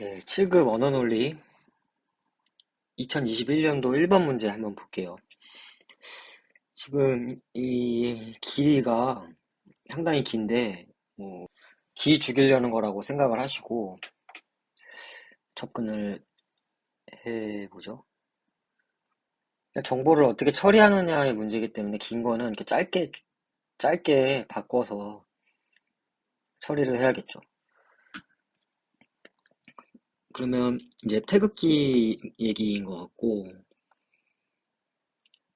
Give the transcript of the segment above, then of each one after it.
예, 7급 언어논리 2021년도 1번 문제 한번 볼게요. 지금 이 길이가 상당히 긴데, 뭐, 기 죽이려는 거라고 생각을 하시고 접근을 해보죠. 정보를 어떻게 처리하느냐의 문제이기 때문에 긴 거는 이렇게 짧게 바꿔서 처리를 해야겠죠. 그러면 이제 태극기 얘기인 것 같고,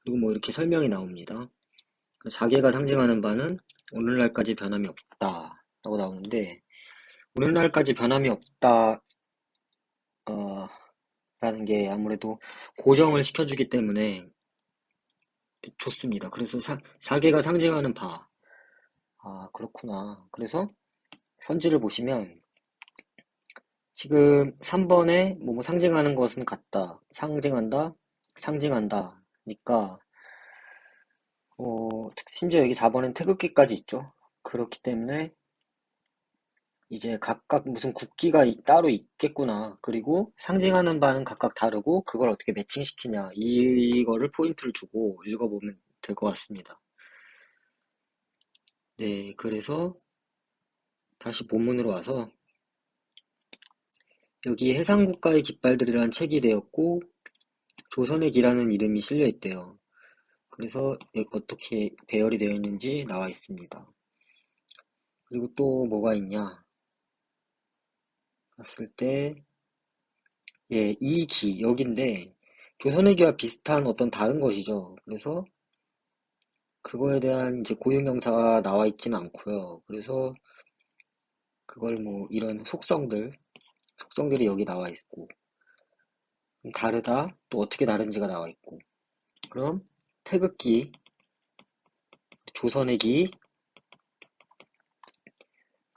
그리고 뭐 이렇게 설명이 나옵니다. 자개가 상징하는 바는 오늘날까지 변함이 없다 라고 나오는데, 오늘날까지 변함이 없다 라는 게 아무래도 고정을 시켜주기 때문에 좋습니다. 그래서 사계가 상징하는 바. 아, 그렇구나. 그래서 선지를 보시면 지금 3번에 뭐 상징하는 것은 같다, 상징한다, 상징한다 니까 심지어 여기 4번엔 태극기까지 있죠. 그렇기 때문에 이제 각각 무슨 국기가 따로 있겠구나. 그리고 상징하는 바는 각각 다르고 그걸 어떻게 매칭시키냐. 이거를 포인트를 주고 읽어보면 될 것 같습니다. 네, 그래서 다시 본문으로 와서 여기 해상국가의 깃발들이라는 책이 되었고 조선의 기라는 이름이 실려 있대요. 그래서 어떻게 배열이 되어 있는지 나와 있습니다. 그리고 또 뭐가 있냐 봤을 때, 예, 이 기, 여기인데 조선의 기와 비슷한 어떤 다른 것이죠. 그래서 그거에 대한 이제 고유명사가 나와 있지는 않고요. 그래서 그걸 뭐 이런 속성들이 여기 나와 있고, 다르다, 또 어떻게 다른지가 나와 있고. 그럼 태극기, 조선의 기,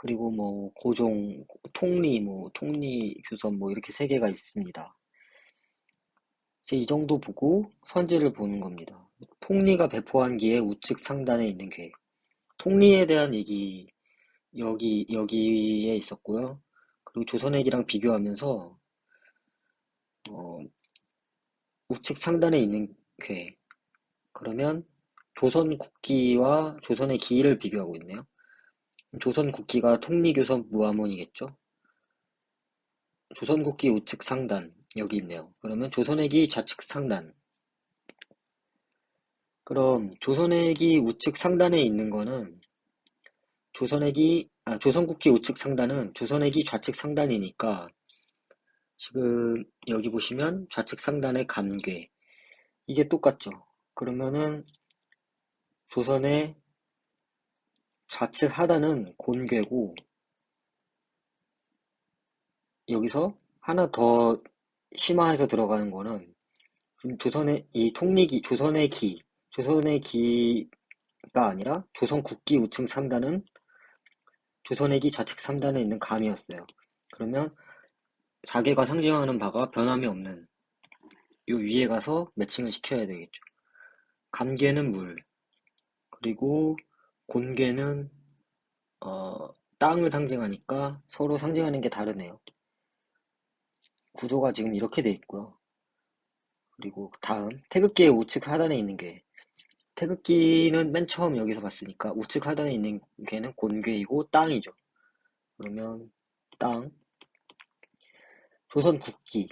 그리고 뭐 고종, 통리, 뭐 통리 교선 뭐 이렇게 세 개가 있습니다. 이제 이 정도 보고 선지를 보는 겁니다. 통리가 배포한 기의 우측 상단에 있는 궤. 통리에 대한 얘기 여기에 있었고요. 그리고 조선액이랑 비교하면서 어, 우측 상단에 있는 궤. 그러면 조선 국기와 조선의 기를 비교하고 있네요. 조선 국기가 통리교섭 무화문이겠죠. 조선 국기 우측 상단 여기 있네요. 그러면 조선의 기 좌측 상단. 그럼 조선의 기 우측 상단에 있는 거는 조선 국기 우측 상단은 조선의 기 좌측 상단이니까 지금 여기 보시면 좌측 상단의 감궤 이게 똑같죠. 그러면은 조선의 좌측 하단은 곤괴고 여기서 하나 더 심화해서 들어가는 거는 지금 조선의 이 통리기 조선의 기가 아니라 조선 국기 우측 상단은 조선의 기 좌측 상단에 있는 감이었어요. 그러면 자개가 상징하는 바가 변함이 없는 요 위에 가서 매칭을 시켜야 되겠죠. 감개는 물, 그리고 곤개는 땅을 상징하니까 서로 상징하는 게 다르네요. 구조가 지금 이렇게 돼 있고요. 그리고 다음 태극기의 우측 하단에 있는 게 태극기는 맨 처음 여기서 봤으니까 우측 하단에 있는 괴는 곤괴이고 땅이죠. 그러면 땅, 조선 국기,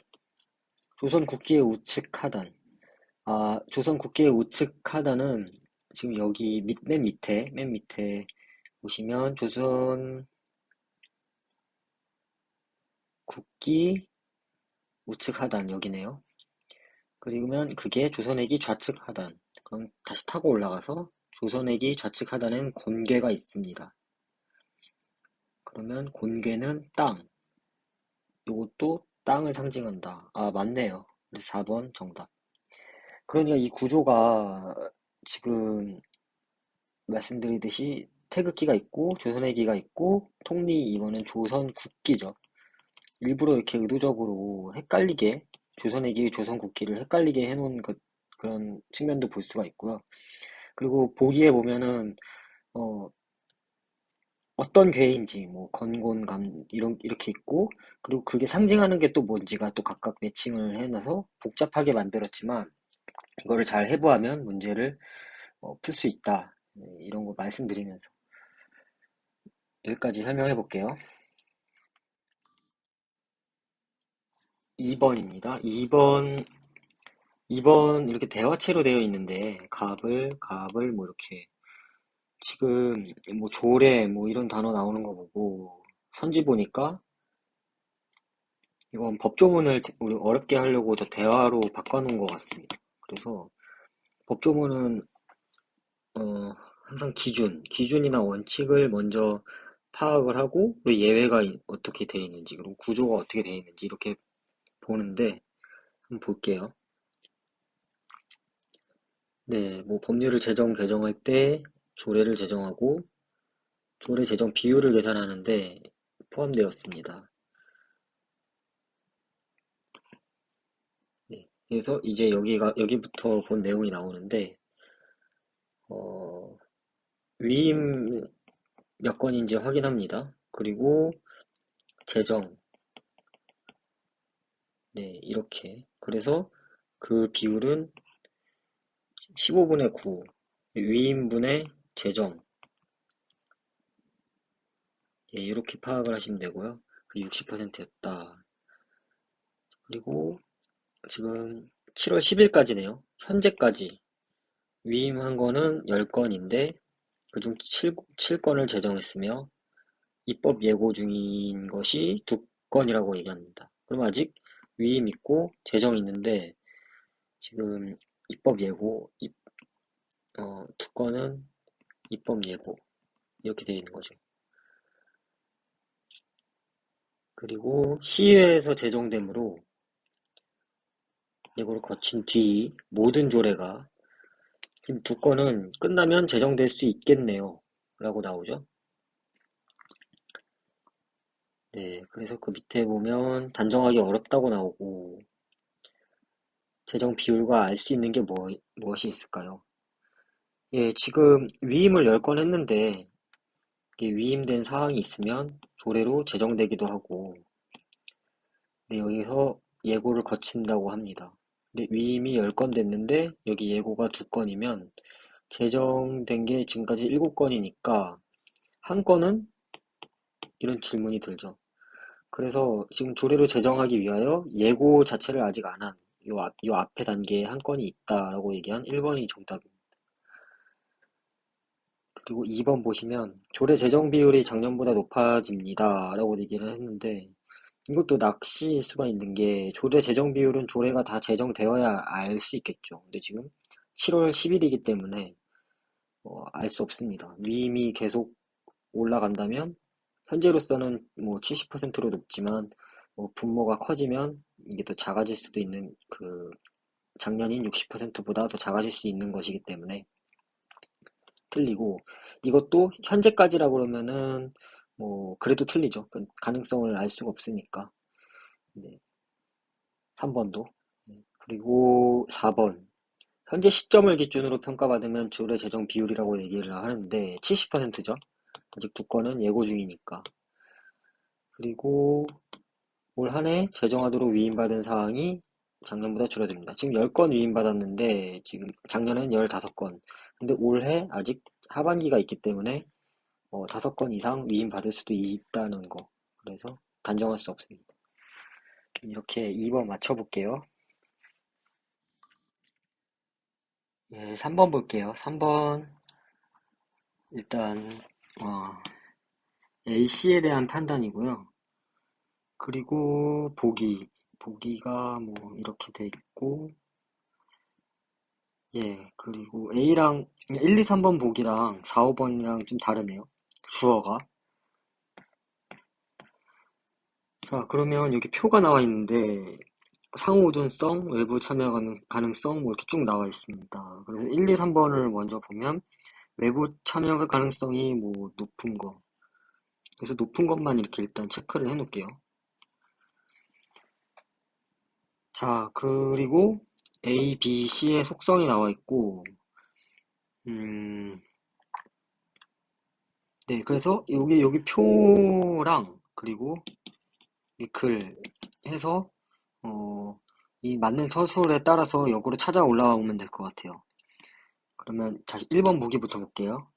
조선 국기의 우측 하단. 아, 조선 국기의 우측 하단은 지금 여기 맨 밑에 보시면 조선 국기 우측 하단 여기네요. 그리고면 그게 조선액이 좌측 하단. 그럼 다시 타고 올라가서 조선액이 좌측 하단엔 곤괴가 있습니다. 그러면 곤괴는 땅. 요것도 땅을 상징한다. 아, 맞네요. 그래서 4번 정답. 그러니까 이 구조가 지금 말씀드리듯이 태극기가 있고 조선의기가 있고 통리 이거는 조선 국기죠. 일부러 이렇게 의도적으로 헷갈리게 조선의기, 조선 국기를 헷갈리게 해놓은 그런 측면도 볼 수가 있고요. 그리고 보기에 보면은 어, 어떤 괴인지, 뭐, 건곤감, 이렇게 있고, 그리고 그게 상징하는 게 또 뭔지가 또 각각 매칭을 해놔서 복잡하게 만들었지만, 이거를 잘 해부하면 문제를 풀 수 있다. 네, 이런 거 말씀드리면서 여기까지 설명해 볼게요. 2번입니다. 2번 이렇게 대화체로 되어 있는데, 갑을 뭐 이렇게, 지금 뭐 조례 뭐 이런 단어 나오는 거 보고, 선지 보니까, 이건 법조문을 우리 어렵게 하려고 저 대화로 바꿔놓은 것 같습니다. 그래서 법조문은 항상 기준이나 원칙을 먼저 파악을 하고 그리고 예외가 어떻게 되어 있는지 그리고 구조가 어떻게 되어 있는지 이렇게 보는데 한번 볼게요. 네, 뭐 법률을 개정할 때 조례를 제정하고 조례 제정 비율을 계산하는데 포함되었습니다. 네, 그래서 이제 여기부터 본 내용이 나오는데 어, 위임 몇 건인지 확인합니다. 그리고 재정, 네, 이렇게. 그래서 그 비율은 15분의 9, 위임분의 재정, 예, 이렇게 파악을 하시면 되고요. 60%였다. 그리고 지금 7월 10일까지네요. 현재까지 위임한 거는 10건인데 그중 7건을 제정했으며 입법 예고 중인 것이 2건이라고 얘기합니다. 그럼 아직 위임 있고 재정 있는데 지금 입법 예고, 2건은 입법 예고 이렇게 되어 있는 거죠. 그리고 시의회에서 제정되므로 예고를 거친 뒤 모든 조례가 지금 2건은 끝나면 제정될 수 있겠네요. 라고 나오죠. 네, 그래서 그 밑에 보면 단정하기 어렵다고 나오고 재정 비율과 알 수 있는 게 무엇이 있을까요? 예, 지금 위임을 10건 했는데 이게 위임된 사항이 있으면 조례로 제정되기도 하고 네, 여기서 예고를 거친다고 합니다. 근데 위임이 10건 됐는데 여기 예고가 2건이면 제정된 게 지금까지 7건이니까 한 건은 이런 질문이 들죠. 그래서 지금 조례로 제정하기 위하여 예고 자체를 아직 안 한 요 앞에 단계에 한 건이 있다라고 얘기한 1번이 정답입니다. 그리고 2번 보시면 조례 제정 비율이 작년보다 높아집니다 라고 얘기를 했는데 이것도 낚시일 수가 있는 게 조례 제정 비율은 조례가 다 제정되어야 알 수 있겠죠. 근데 지금 7월 10일이기 때문에 알 수 없습니다. 위임이 계속 올라간다면 현재로서는 뭐 70%로 높지만 뭐 분모가 커지면 이게 더 작아질 수도 있는 그 작년인 60%보다 더 작아질 수 있는 것이기 때문에 틀리고 이것도 현재까지라 그러면은 뭐 그래도 틀리죠. 그 가능성을 알 수가 없으니까. 네, 3번도. 그리고 4번. 현재 시점을 기준으로 평가받으면 조례 재정 비율이라고 얘기를 하는데 70%죠. 아직 2건은 예고 중이니까. 그리고 올 한 해 재정하도록 위임받은 사항이 작년보다 줄어듭니다. 지금 10건 위임받았는데 지금 작년엔 15건. 근데 올해 아직 하반기가 있기 때문에 5건 이상 위임받을 수도 있다는 거. 그래서 단정할 수 없습니다. 이렇게 2번 맞춰볼게요. 예, 3번 볼게요. 3번 일단 어, A씨에 대한 판단이고요. 그리고 보기가 뭐 이렇게 돼 있고 예, 그리고 A랑 1, 2, 3번 보기랑 4, 5번이랑 좀 다르네요. 주어가. 자, 그러면 여기 표가 나와 있는데 상호우존성, 외부 참여 가능성 뭐 이렇게 쭉 나와 있습니다. 그래서 1, 2, 3번을 먼저 보면 외부 참여 가능성이 뭐 높은 거. 그래서 높은 것만 이렇게 일단 체크를 해 놓을게요. 자, 그리고 A, B, C의 속성이 나와 있고, 음, 네, 그래서 여기 표랑 그리고 이 글 해서 어, 이 맞는 서술에 따라서 역으로 찾아 올라오면 될 것 같아요. 그러면 다시 1번 보기부터 볼게요.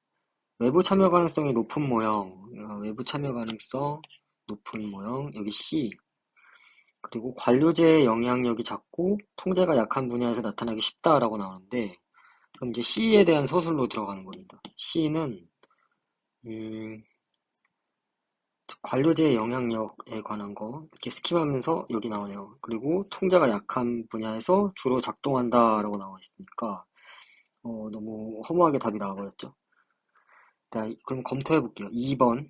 외부 참여 가능성이 높은 모형, 외부 참여 가능성 높은 모형, 여기 C. 그리고 관료제의 영향력이 작고 통제가 약한 분야에서 나타나기 쉽다라고 나오는데, 그럼 이제 C에 대한 서술로 들어가는 겁니다. C는 관료제의 영향력에 관한 거 이렇게 스킵하면서 여기 나오네요. 그리고 통제가 약한 분야에서 주로 작동한다라고 나와 있으니까 너무 허무하게 답이 나와버렸죠. 자, 그럼 검토해 볼게요. 2번.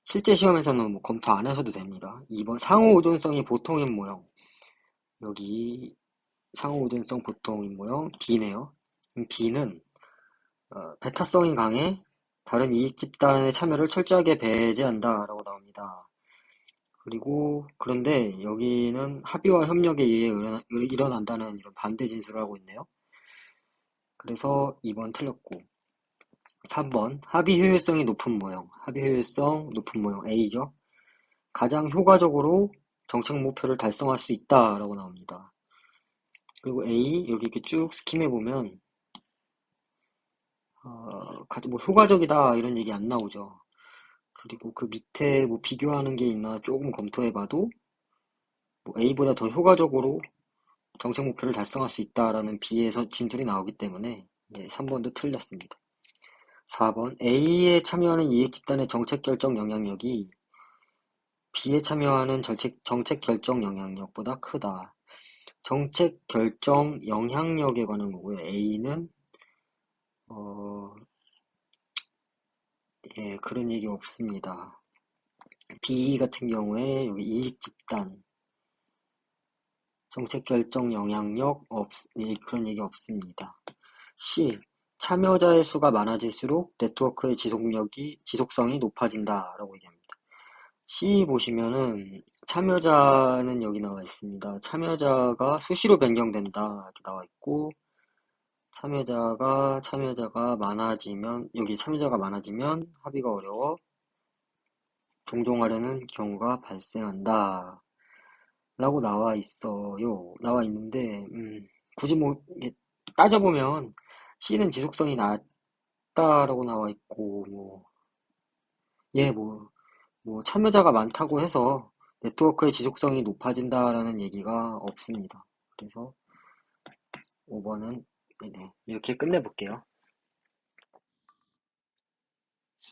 실제 시험에서는 뭐 검토 안 하셔도 됩니다. 2번 상호 의존성이 보통인 모형. 여기 상호 의존성 보통인 모형 B네요. B는 배타성이 강해 다른 이익 집단의 참여를 철저하게 배제한다라고 나옵니다. 그리고 그런데 여기는 합의와 협력에 의해 일어난다는 이런 반대 진술을 하고 있네요. 그래서 2번 틀렸고 3번 합의 효율성이 높은 모형. 합의 효율성 높은 모형 A죠. 가장 효과적으로 정책 목표를 달성할 수 있다라고 나옵니다. 그리고 A 여기 이렇게 쭉 스킴해 보면 뭐 효과적이다 이런 얘기 안 나오죠. 그리고 그 밑에 뭐 비교하는 게 있나 조금 검토해 봐도 뭐 A보다 더 효과적으로 정책 목표를 달성할 수 있다라는 B에서 진술이 나오기 때문에 3번도 틀렸습니다. 4번 A에 참여하는 이익 집단의 정책 결정 영향력이 B에 참여하는 정책 결정 영향력보다 크다. 정책 결정 영향력에 관한 거고요. A는 그런 얘기 없습니다. B 같은 경우에 여기 이익 집단 정책 결정 영향력 그런 얘기 없습니다. C. 참여자의 수가 많아질수록 네트워크의 지속성이 높아진다라고 얘기합니다. C 보시면은 참여자는 여기 나와 있습니다. 참여자가 수시로 변경된다 이렇게 나와 있고 참여자가 많아지면 여기 참여자가 많아지면 합의가 어려워 종종하려는 경우가 발생한다 라고 나와 있어요. 나와 있는데 굳이 뭐 이게 따져보면 C는 지속성이 낮다라고 나와 있고 예, 뭐 참여자가 많다고 해서 네트워크의 지속성이 높아진다라는 얘기가 없습니다. 그래서 5번은 이렇게 끝내볼게요.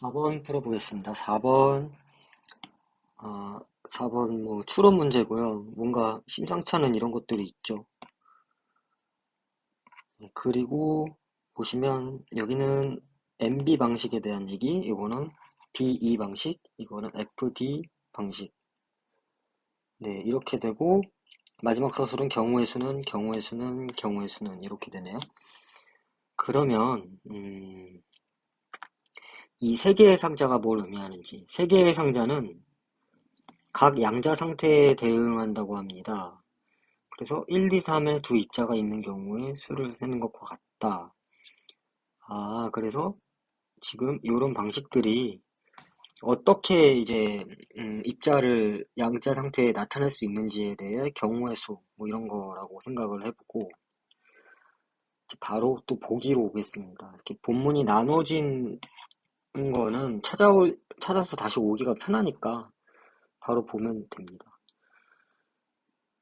4번 풀어보겠습니다. 4번 뭐 추론 문제고요. 뭔가 심상치 않은 이런 것들이 있죠. 그리고 보시면 여기는 MB 방식에 대한 얘기, 이거는 BE 방식, 이거는 FD 방식. 네, 이렇게 되고 마지막 서술은 경우의 수는 이렇게 되네요. 그러면 이 세 개의 상자가 뭘 의미하는지. 세 개의 상자는 각 양자 상태에 대응한다고 합니다. 그래서 1, 2, 3에 두 입자가 있는 경우에 수를 세는 것과 같다. 그래서 지금 이런 방식들이 어떻게 이제 입자를 양자 상태에 나타낼 수 있는지에 대해 경우의 수 뭐 이런 거라고 생각을 해보고 바로 또 보기로 오겠습니다. 이렇게 본문이 나눠진 거는 찾아서 다시 오기가 편하니까 바로 보면 됩니다.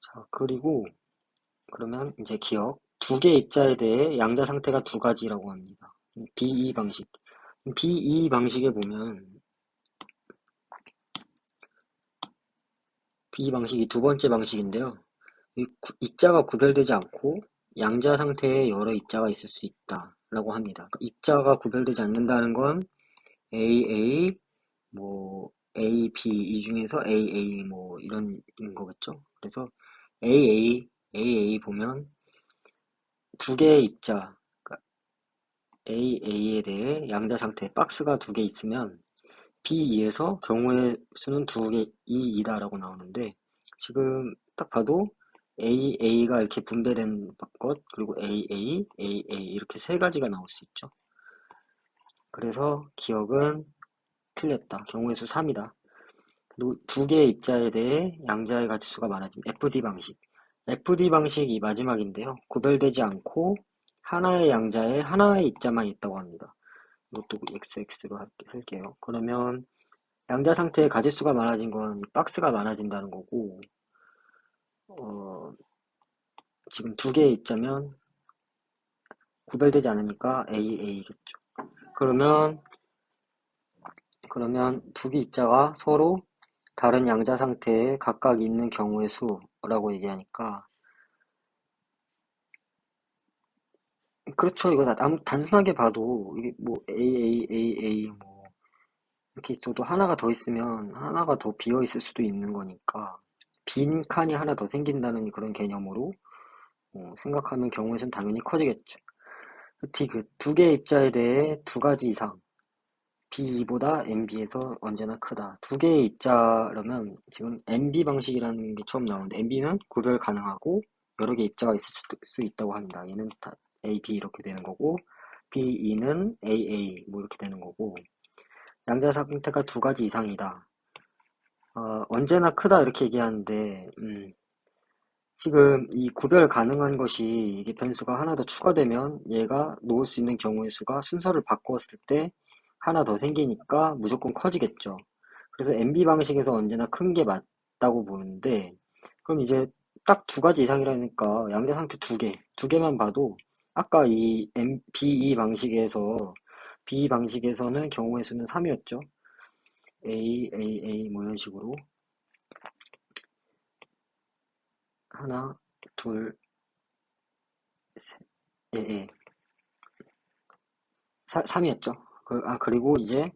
자, 그리고 그러면 이제 기억. 두 개의 입자에 대해 양자 상태가 두 가지라고 합니다. BE 방식. BE 방식에 보면 BE 방식이 두 번째 방식인데요. 입자가 구별되지 않고 양자 상태에 여러 입자가 있을 수 있다라고 합니다. 입자가 구별되지 않는다는 건 AA, 뭐 AB 이 중에서 AA 뭐 이런 거겠죠. 그래서 AA 보면 두 개의 입자 그러니까 AA에 대해 양자 상태 박스가 두 개 있으면 B2에서 경우의 수는 두 개, 2이다라고 나오는데 지금 딱 봐도 AA가 이렇게 분배된 것 그리고 AA 이렇게 세 가지가 나올 수 있죠. 그래서 기억은 틀렸다. 경우의 수 3이다. 그리고 두 개의 입자에 대해 양자의 가지수가 많아짐. FD 방식. FD 방식이 마지막인데요. 구별되지 않고 하나의 양자에 하나의 입자만 있다고 합니다. 이것도 XX로 할게요. 그러면 양자 상태의 가지수가 많아진 건 이 박스가 많아진다는 거고, 지금 두 개의 입자면 구별되지 않으니까 AA겠죠. 그러면 두 개 입자가 서로 다른 양자 상태에 각각 있는 경우의 수라고 얘기하니까, 그렇죠. 이거 단순하게 봐도 이게 뭐 A 뭐 이렇게 있어도 하나가 더 있으면 하나가 더 비어 있을 수도 있는 거니까 빈 칸이 하나 더 생긴다는 그런 개념으로 생각하면 경우의 수는 당연히 커지겠죠. 그 두 개의 입자에 대해 두 가지 이상 B보다 MB에서 언제나 크다. 두 개의 입자라면 지금 MB 방식이라는 게 처음 나오는데 MB는 구별 가능하고 여러 개의 입자가 있을 수 있다고 합니다. 얘는 다 A, B 이렇게 되는 거고 BE는 AA 뭐 이렇게 되는 거고 양자 상태가 두 가지 이상이다. 언제나 크다 이렇게 얘기하는데 지금 이 구별 가능한 것이 이게 변수가 하나 더 추가되면 얘가 놓을 수 있는 경우의 수가 순서를 바꾸었을 때 하나 더 생기니까 무조건 커지겠죠. 그래서 MB 방식에서 언제나 큰 게 맞다고 보는데 그럼 이제 딱 두 가지 이상이라니까 양자 상태 두 개만 봐도 아까 이 BE 방식에서는 경우의 수는 3이었죠. A 뭐 이런 식으로 하나, 둘, 셋, 예. 3이었죠. 그리고 이제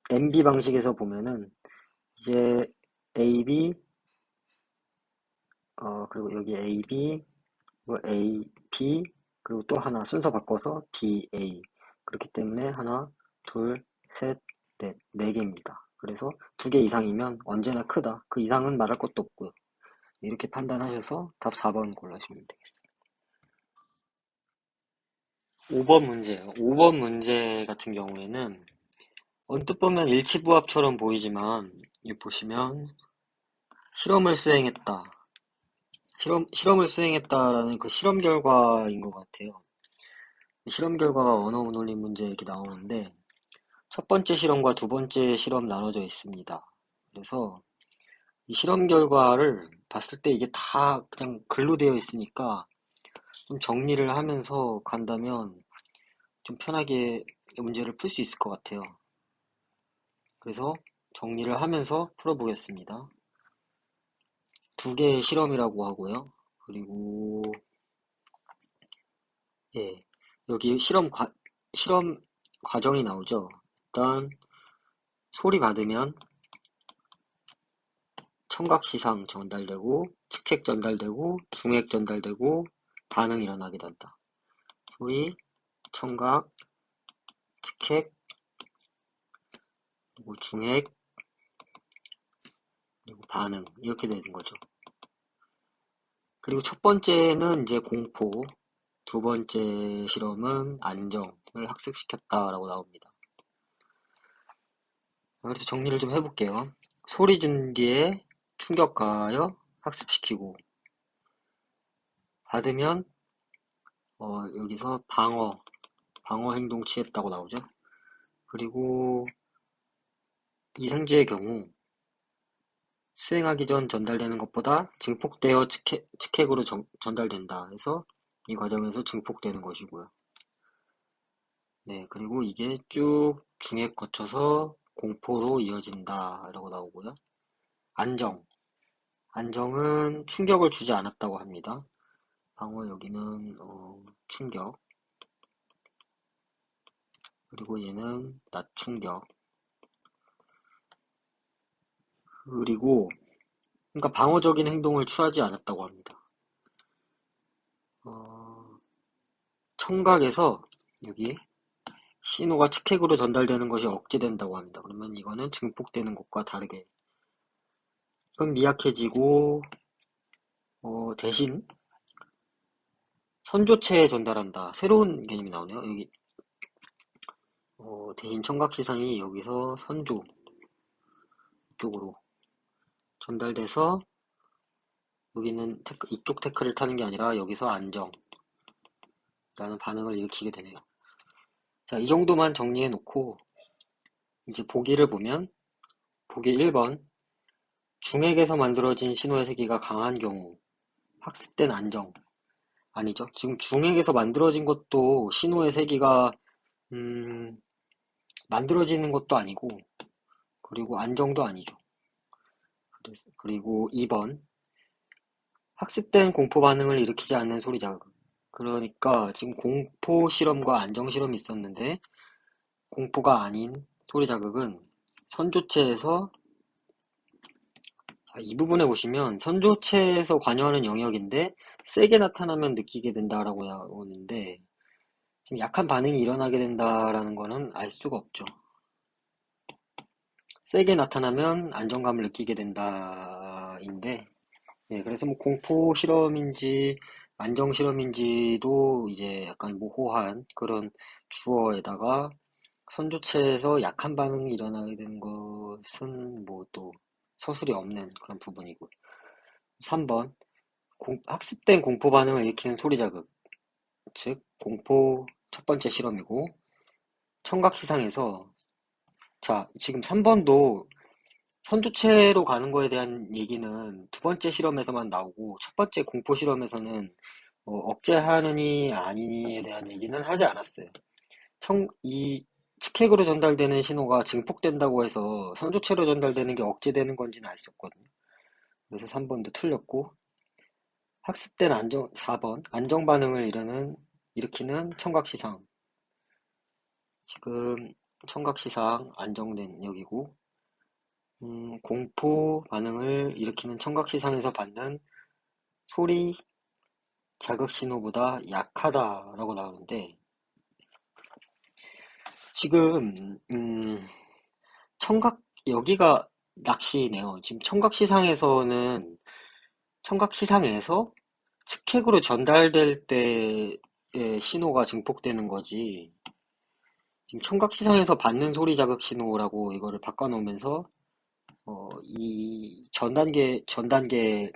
MB 방식에서 보면은 이제 AB, 그리고 여기 AB, 뭐 AP, 그리고 또 하나 순서 바꿔서 BA. 그렇기 때문에 하나, 둘, 셋, 넷, 네 개입니다. 그래서 두 개 이상이면 언제나 크다. 그 이상은 말할 것도 없고요. 이렇게 판단하셔서 답 4번 골라주시면 되겠습니다. 5번 문제예요. 5번 문제 같은 경우에는 언뜻 보면 일치부합처럼 보이지만 여기 보시면 실험을 수행했다. 실험을 수행했다라는 그 실험 결과인 것 같아요. 실험 결과가 언어 문홀림 문제 이렇게 나오는데 첫 번째 실험과 두 번째 실험 나눠져 있습니다. 그래서 이 실험 결과를 봤을 때 이게 다 그냥 글로 되어 있으니까 좀 정리를 하면서 간다면 좀 편하게 문제를 풀 수 있을 것 같아요. 그래서 정리를 하면서 풀어보겠습니다. 두 개의 실험이라고 하고요. 그리고 예, 여기 실험 과정이 나오죠. 일단 소리 받으면 청각시상 전달되고 측핵 전달되고 중핵 전달되고 반응이 일어나게 된다. 소리, 청각, 측핵, 그리고 중핵, 그리고 반응 이렇게 되는 거죠. 그리고 첫 번째는 이제 공포, 두 번째 실험은 안정을 학습시켰다라고 나옵니다. 그래서 정리를 좀 해볼게요. 소리 준 뒤에 충격 가하여 학습시키고 받으면 여기서 방어 행동 취했다고 나오죠. 그리고 이생제의 경우 수행하기 전 전달되는 것보다 증폭되어 측핵으로 전달된다 해서 이 과정에서 증폭되는 것이고요. 네, 그리고 이게 쭉 중핵 거쳐서 공포로 이어진다 라고 나오고요. 안정은 충격을 주지 않았다고 합니다. 방어 여기는 충격, 그리고 얘는 낮충격, 그리고 그러니까 방어적인 행동을 취하지 않았다고 합니다. 청각에서 여기 신호가 측핵으로 전달되는 것이 억제된다고 합니다. 그러면 이거는 증폭되는 것과 다르게 그럼 미약해지고 대신 선조체에 전달한다. 새로운 개념이 나오네요. 여기 대인 청각시상이 여기서 선조 이쪽으로 전달돼서 여기는 이쪽 태클을 타는 게 아니라 여기서 안정라는 반응을 일으키게 되네요. 자, 이 정도만 정리해 놓고 이제 보기를 보면 보기 1번 중핵에서 만들어진 신호의 세기가 강한 경우 학습된 안정 아니죠. 지금 중핵에서 만들어진 것도 신호의 세기가 만들어지는 것도 아니고 그리고 안정도 아니죠. 그리고 2번 학습된 공포 반응을 일으키지 않는 소리 자극. 그러니까 지금 공포 실험과 안정 실험이 있었는데 공포가 아닌 소리 자극은 선조체에서 이 부분에 보시면 선조체에서 관여하는 영역인데 세게 나타나면 느끼게 된다라고 나오는데 지금 약한 반응이 일어나게 된다라는 거는 알 수가 없죠. 세게 나타나면 안정감을 느끼게 된다인데 그래서 뭐 공포 실험인지 안정 실험인지도 이제 약간 모호한 그런 주어에다가 선조체에서 약한 반응이 일어나게 되는 것은 뭐 또 서술이 없는 그런 부분이고 3번 학습된 공포 반응을 일으키는 소리 자극 즉 공포 첫 번째 실험이고 청각시상에서 자 지금 3번도 선조체로 가는 거에 대한 얘기는 두 번째 실험에서만 나오고 첫 번째 공포 실험에서는 억제하느니 아니니에 대한 얘기는 하지 않았어요. 이 측핵으로 전달되는 신호가 증폭된다고 해서 선조체로 전달되는 게 억제되는 건지는 알 수 없거든요. 그래서 3번도 틀렸고 학습된 4번 안정 반응을 일으키는 청각시상 지금 청각시상 안정된 여기고 공포 반응을 일으키는 청각시상에서 받는 소리 자극 신호보다 약하다라고 나오는데 지금 청각 여기가 낚시네요. 지금 청각시상에서 측핵으로 전달될 때의 신호가 증폭되는 거지. 지금 청각시상에서 받는 소리 자극 신호라고 이거를 바꿔놓으면서 이 전 단계이기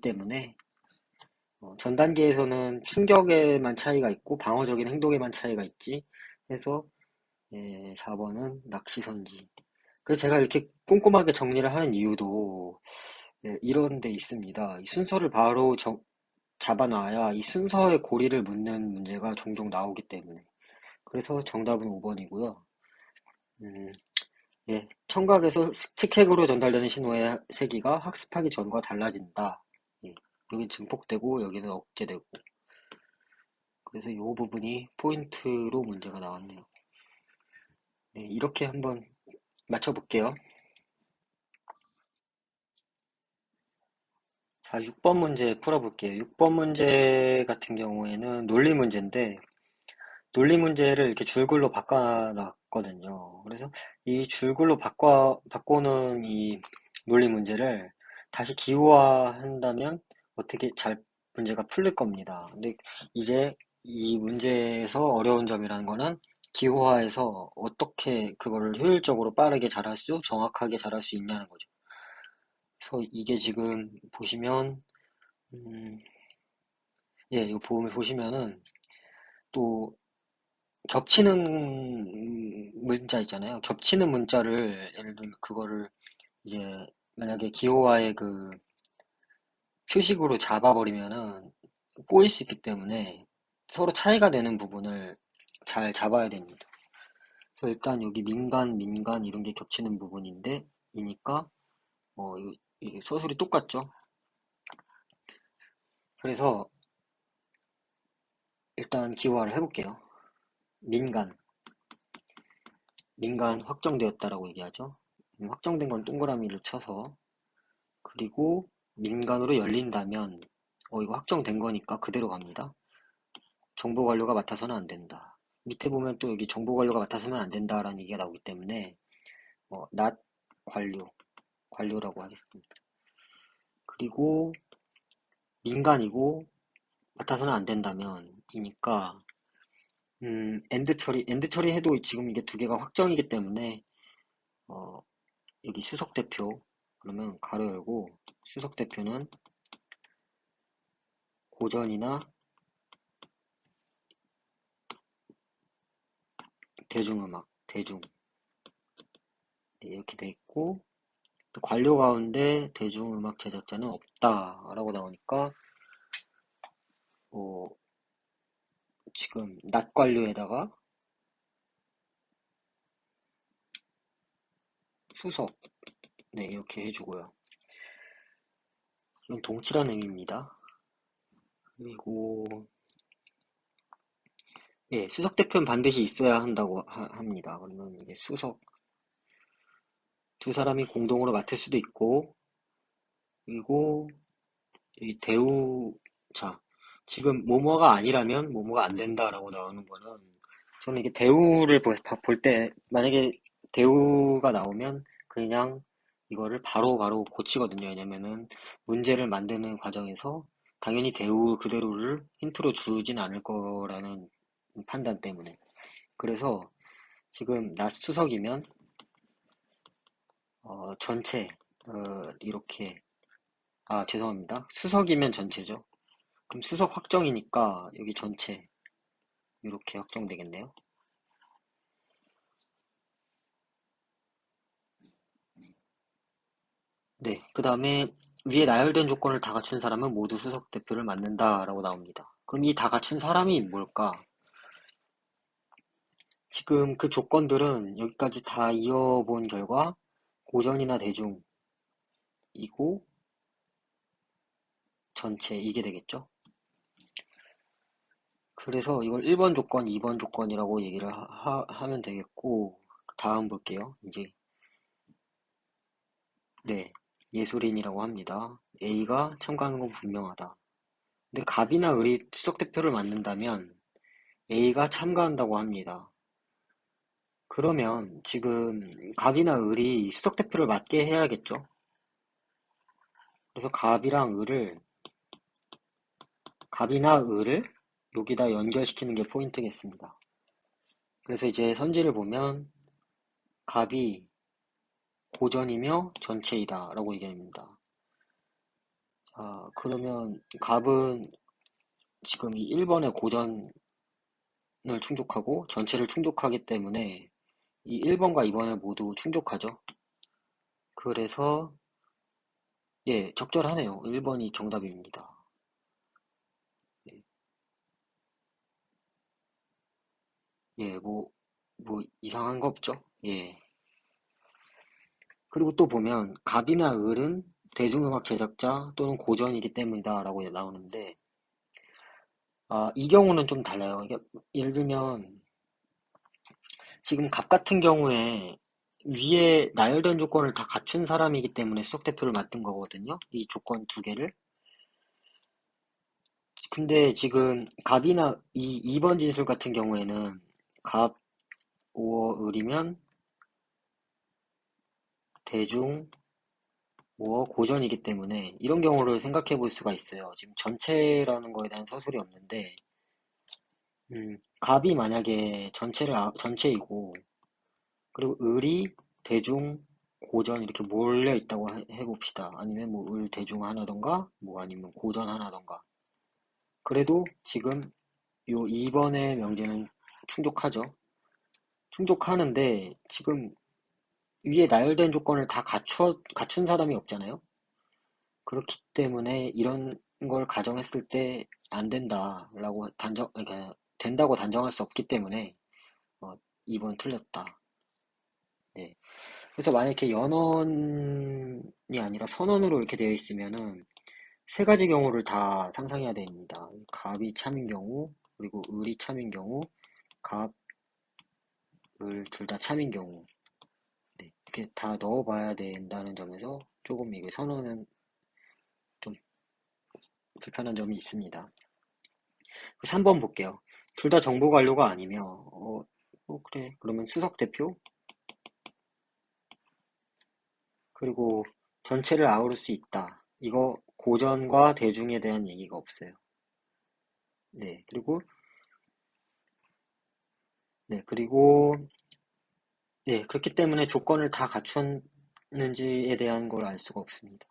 때문에 전 단계에서는 충격에만 차이가 있고 방어적인 행동에만 차이가 있지 해서 4번은 낚시선지. 그래서 제가 이렇게 꼼꼼하게 정리를 하는 이유도 이런 데 있습니다. 이 순서를 바로 잡아놔야 이 순서의 고리를 묻는 문제가 종종 나오기 때문에. 그래서 정답은 5번이고요. 청각에서 측핵으로 전달되는 신호의 세기가 학습하기 전과 달라진다. 여긴 증폭되고 여기는 억제되고. 그래서 이 부분이 포인트로 문제가 나왔네요. 이렇게 한번 맞춰볼게요. 자, 6번 문제 풀어볼게요. 6번 문제 같은 경우에는 논리 문제인데, 논리 문제를 이렇게 줄글로 바꿔놨거든요. 그래서 이 줄글로 바꾸는 이 논리 문제를 다시 기호화한다면 어떻게 문제가 풀릴 겁니다. 근데 이제 이 문제에서 어려운 점이라는 거는 기호화해서 어떻게 그거를 효율적으로 빠르게 정확하게 잘할 수 있냐는 거죠. 그래서 이게 지금 보시면, 음, 이 보시면은 또 겹치는 문자 있잖아요. 겹치는 문자를 예를 들면 그거를 이제 만약에 기호와의 그 표식으로 잡아버리면은 꼬일 수 있기 때문에 서로 차이가 되는 부분을 잘 잡아야 됩니다. 그래서 일단 여기 민간 이런 게 겹치는 부분인데 이니까 이 서술이 똑같죠. 그래서 일단 기호화를 해볼게요. 민간 확정되었다라고 얘기하죠. 확정된 건 동그라미를 쳐서 그리고 민간으로 열린다면 이거 확정된 거니까 그대로 갑니다. 정보 관료가 맡아서는 안 된다. 밑에 보면 또 여기 정보 관료가 맡아서는 안 된다라는 얘기가 나오기 때문에 not 관료라고 하겠습니다. 그리고 민간이고 맡아서는 안 된다면 이니까 엔드 처리해도 지금 이게 두 개가 확정이기 때문에 여기 수석 대표, 그러면 가로 열고, 수석 대표는 고전이나 대중음악, 대중. 네, 이렇게 돼 있고, 또 관료 가운데 대중음악 제작자는 없다라고 나오니까, 어, 지금 낮 관료에다가 수석, 네, 이렇게 해주고요. 이건 동칠한 의미입니다. 그리고, 예, 수석 대표는 반드시 있어야 한다고 합니다. 그러면 이게 수석, 두 사람이 공동으로 맡을 수도 있고, 그리고 이 대우, 자, 지금 뭐뭐가 아니라면 뭐뭐가 안 된다라고 나오는 거는, 저는 이게 대우를 볼 때, 만약에 대우가 나오면 그냥 이거를 바로 고치거든요. 왜냐면은 문제를 만드는 과정에서 당연히 대우 그대로를 힌트로 주진 않을 거라는 판단 때문에. 그래서 지금 낮 수석이면, 전체, 이렇게, 아, 죄송합니다. 수석이면 전체죠. 그럼 수석 확정이니까 여기 전체 이렇게 확정되겠네요. 네, 그 다음에 위에 나열된 조건을 다 갖춘 사람은 모두 수석 대표를 맡는다라고 나옵니다. 그럼 이 다 갖춘 사람이 뭘까? 지금 그 조건들은 여기까지 다 이어본 결과 고전이나 대중이고 전체 이게 되겠죠? 그래서 이걸 1번 조건, 2번 조건이라고 얘기를 하면 되겠고, 다음 볼게요. 이제, 네, 예술인이라고 합니다. A가 참가하는 건 분명하다. 근데 갑이나 을이 수석 대표를 맡는다면 A가 참가한다고 합니다. 그러면 지금 갑이나 을이 수석 대표를 맡게 해야겠죠? 그래서 갑이나 을을 여기다 연결시키는 게 포인트겠습니다. 그래서 이제 선지를 보면 갑이 고전이며 전체이다 라고 얘기합니다. 자, 그러면 갑은 지금 이 1번의 고전을 충족하고 전체를 충족하기 때문에 이 1번과 2번을 모두 충족하죠. 그래서 예, 적절하네요. 1번이 정답입니다. 예, 예, 뭐 이상한 거 없죠? 예. 그리고 또 보면 갑이나 을은 대중음악 제작자 또는 고전이기 때문이다 라고 나오는데, 아, 이 경우는 좀 달라요. 이게 예를 들면 지금 갑 같은 경우에 위에 나열된 조건을 다 갖춘 사람이기 때문에 수석 대표를 맡은 거거든요. 이 조건 두 개를. 근데 지금 갑이나 이 2번 진술 같은 경우에는 갑, 오어, 을이면 대중, 오어, 고전이기 때문에 이런 경우를 생각해 볼 수가 있어요. 지금 전체라는 거에 대한 서술이 없는데, 갑이 만약에 전체이고, 그리고 을이 대중, 고전 이렇게 몰려 있다고 해봅시다. 아니면 뭐 을 대중 하나던가, 뭐 아니면 고전 하나던가. 그래도 지금 요 2번의 명제는 충족하죠. 충족하는데 지금 위에 나열된 조건을 다 갖춘 사람이 없잖아요. 그렇기 때문에 이런 걸 가정했을 때 안 된다라고 그러니까 된다고 단정할 수 없기 때문에 2번 틀렸다. 네. 그래서 만약에 연언이 아니라 선언으로 이렇게 되어 있으면은 세 가지 경우를 다 상상해야 됩니다. 갑이 참인 경우, 그리고 을이 참인 경우, 갑, 을 둘 다 참인 경우. 네. 이렇게 다 넣어봐야 된다는 점에서 조금 이게 선언은 좀 불편한 점이 있습니다. 3번 볼게요. 둘 다 정부 관료가 아니며, 그래. 그러면 수석 대표, 그리고 전체를 아우를 수 있다. 이거 고전과 대중에 대한 얘기가 없어요. 네. 네. 그리고, 네. 그렇기 때문에 조건을 다 갖춘 있는지에 대한 걸 알 수가 없습니다.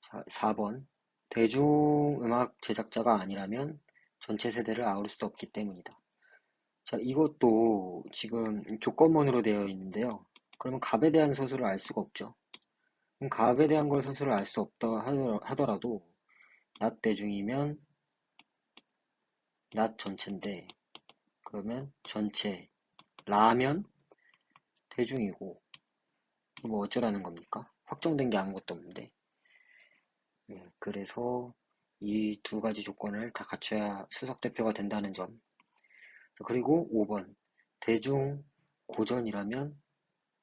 자, 4번. 대중음악 제작자가 아니라면 전체 세대를 아울 수 없기 때문이다. 자, 이것도 지금 조건문으로 되어 있는데요. 그러면 갑에 대한 소수를 알 수가 없죠. 그럼 갑에 대한 걸 소수를 알 수 없다 하더라도 낫 대중이면 낫 전체인데 그러면 전체 라면 대중이고 뭐 어쩌라는 겁니까? 확정된 게 아무것도 없는데. 그래서 이 두 가지 조건을 다 갖춰야 수석 대표가 된다는 점. 그리고 5번 대중 고전이라면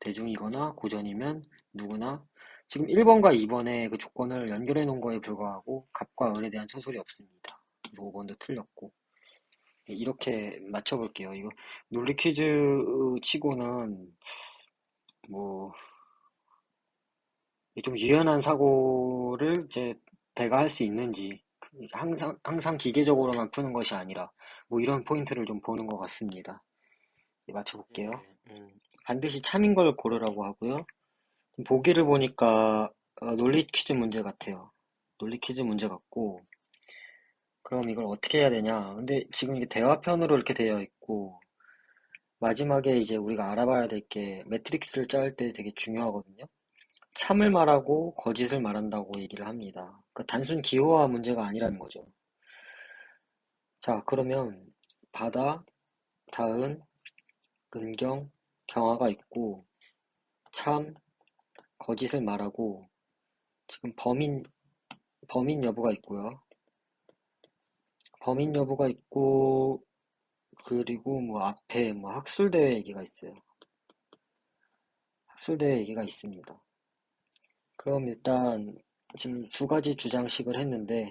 대중이거나 고전이면 누구나 지금 1번과 2번의 그 조건을 연결해 놓은 거에 불과하고 갑과 을에 대한 소설이 없습니다. 그래서 5번도 틀렸고 이렇게 맞춰볼게요. 이거 논리 퀴즈 치고는 뭐 좀 유연한 사고를 이제 배가할 수 있는지 항상 기계적으로만 푸는 것이 아니라 뭐 이런 포인트를 좀 보는 것 같습니다. 맞춰볼게요. 반드시 참인 걸 고르라고 하고요. 보기를 보니까 논리 퀴즈 문제 같아요. 논리 퀴즈 문제 같고 그럼 이걸 어떻게 해야 되냐? 근데 지금 이게 대화편으로 이렇게 되어 있고 마지막에 이제 우리가 알아봐야 될 게 매트릭스를 짤 때 되게 중요하거든요. 참을 말하고 거짓을 말한다고 얘기를 합니다. 그러니까 단순 기호화 문제가 아니라는 거죠. 자, 그러면 바다, 다은, 은경, 경화가 있고 참, 거짓을 말하고 지금 범인 여부가 있고요. 범인 여부가 있고 그리고 뭐 앞에 뭐 학술대회 얘기가 있어요. 학술대회 얘기가 있습니다. 그럼 일단 지금 두 가지 주장식을 했는데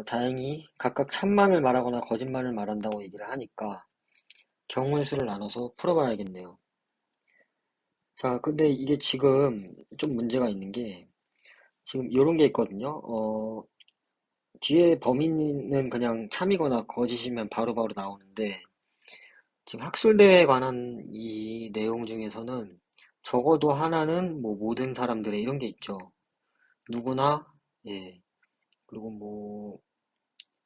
다행히 각각 참만을 말하거나 거짓말을 말한다고 얘기를 하니까 경우의 수를 나눠서 풀어봐야겠네요. 자, 근데 이게 지금 좀 문제가 있는 게 지금 이런 게 있거든요. 뒤에 범인은 그냥 참이거나 거짓이면 바로바로 나오는데 지금 학술대회에 관한 이 내용 중에서는 적어도 하나는 뭐 모든 사람들의 이런 게 있죠. 누구나, 예. 그리고 뭐,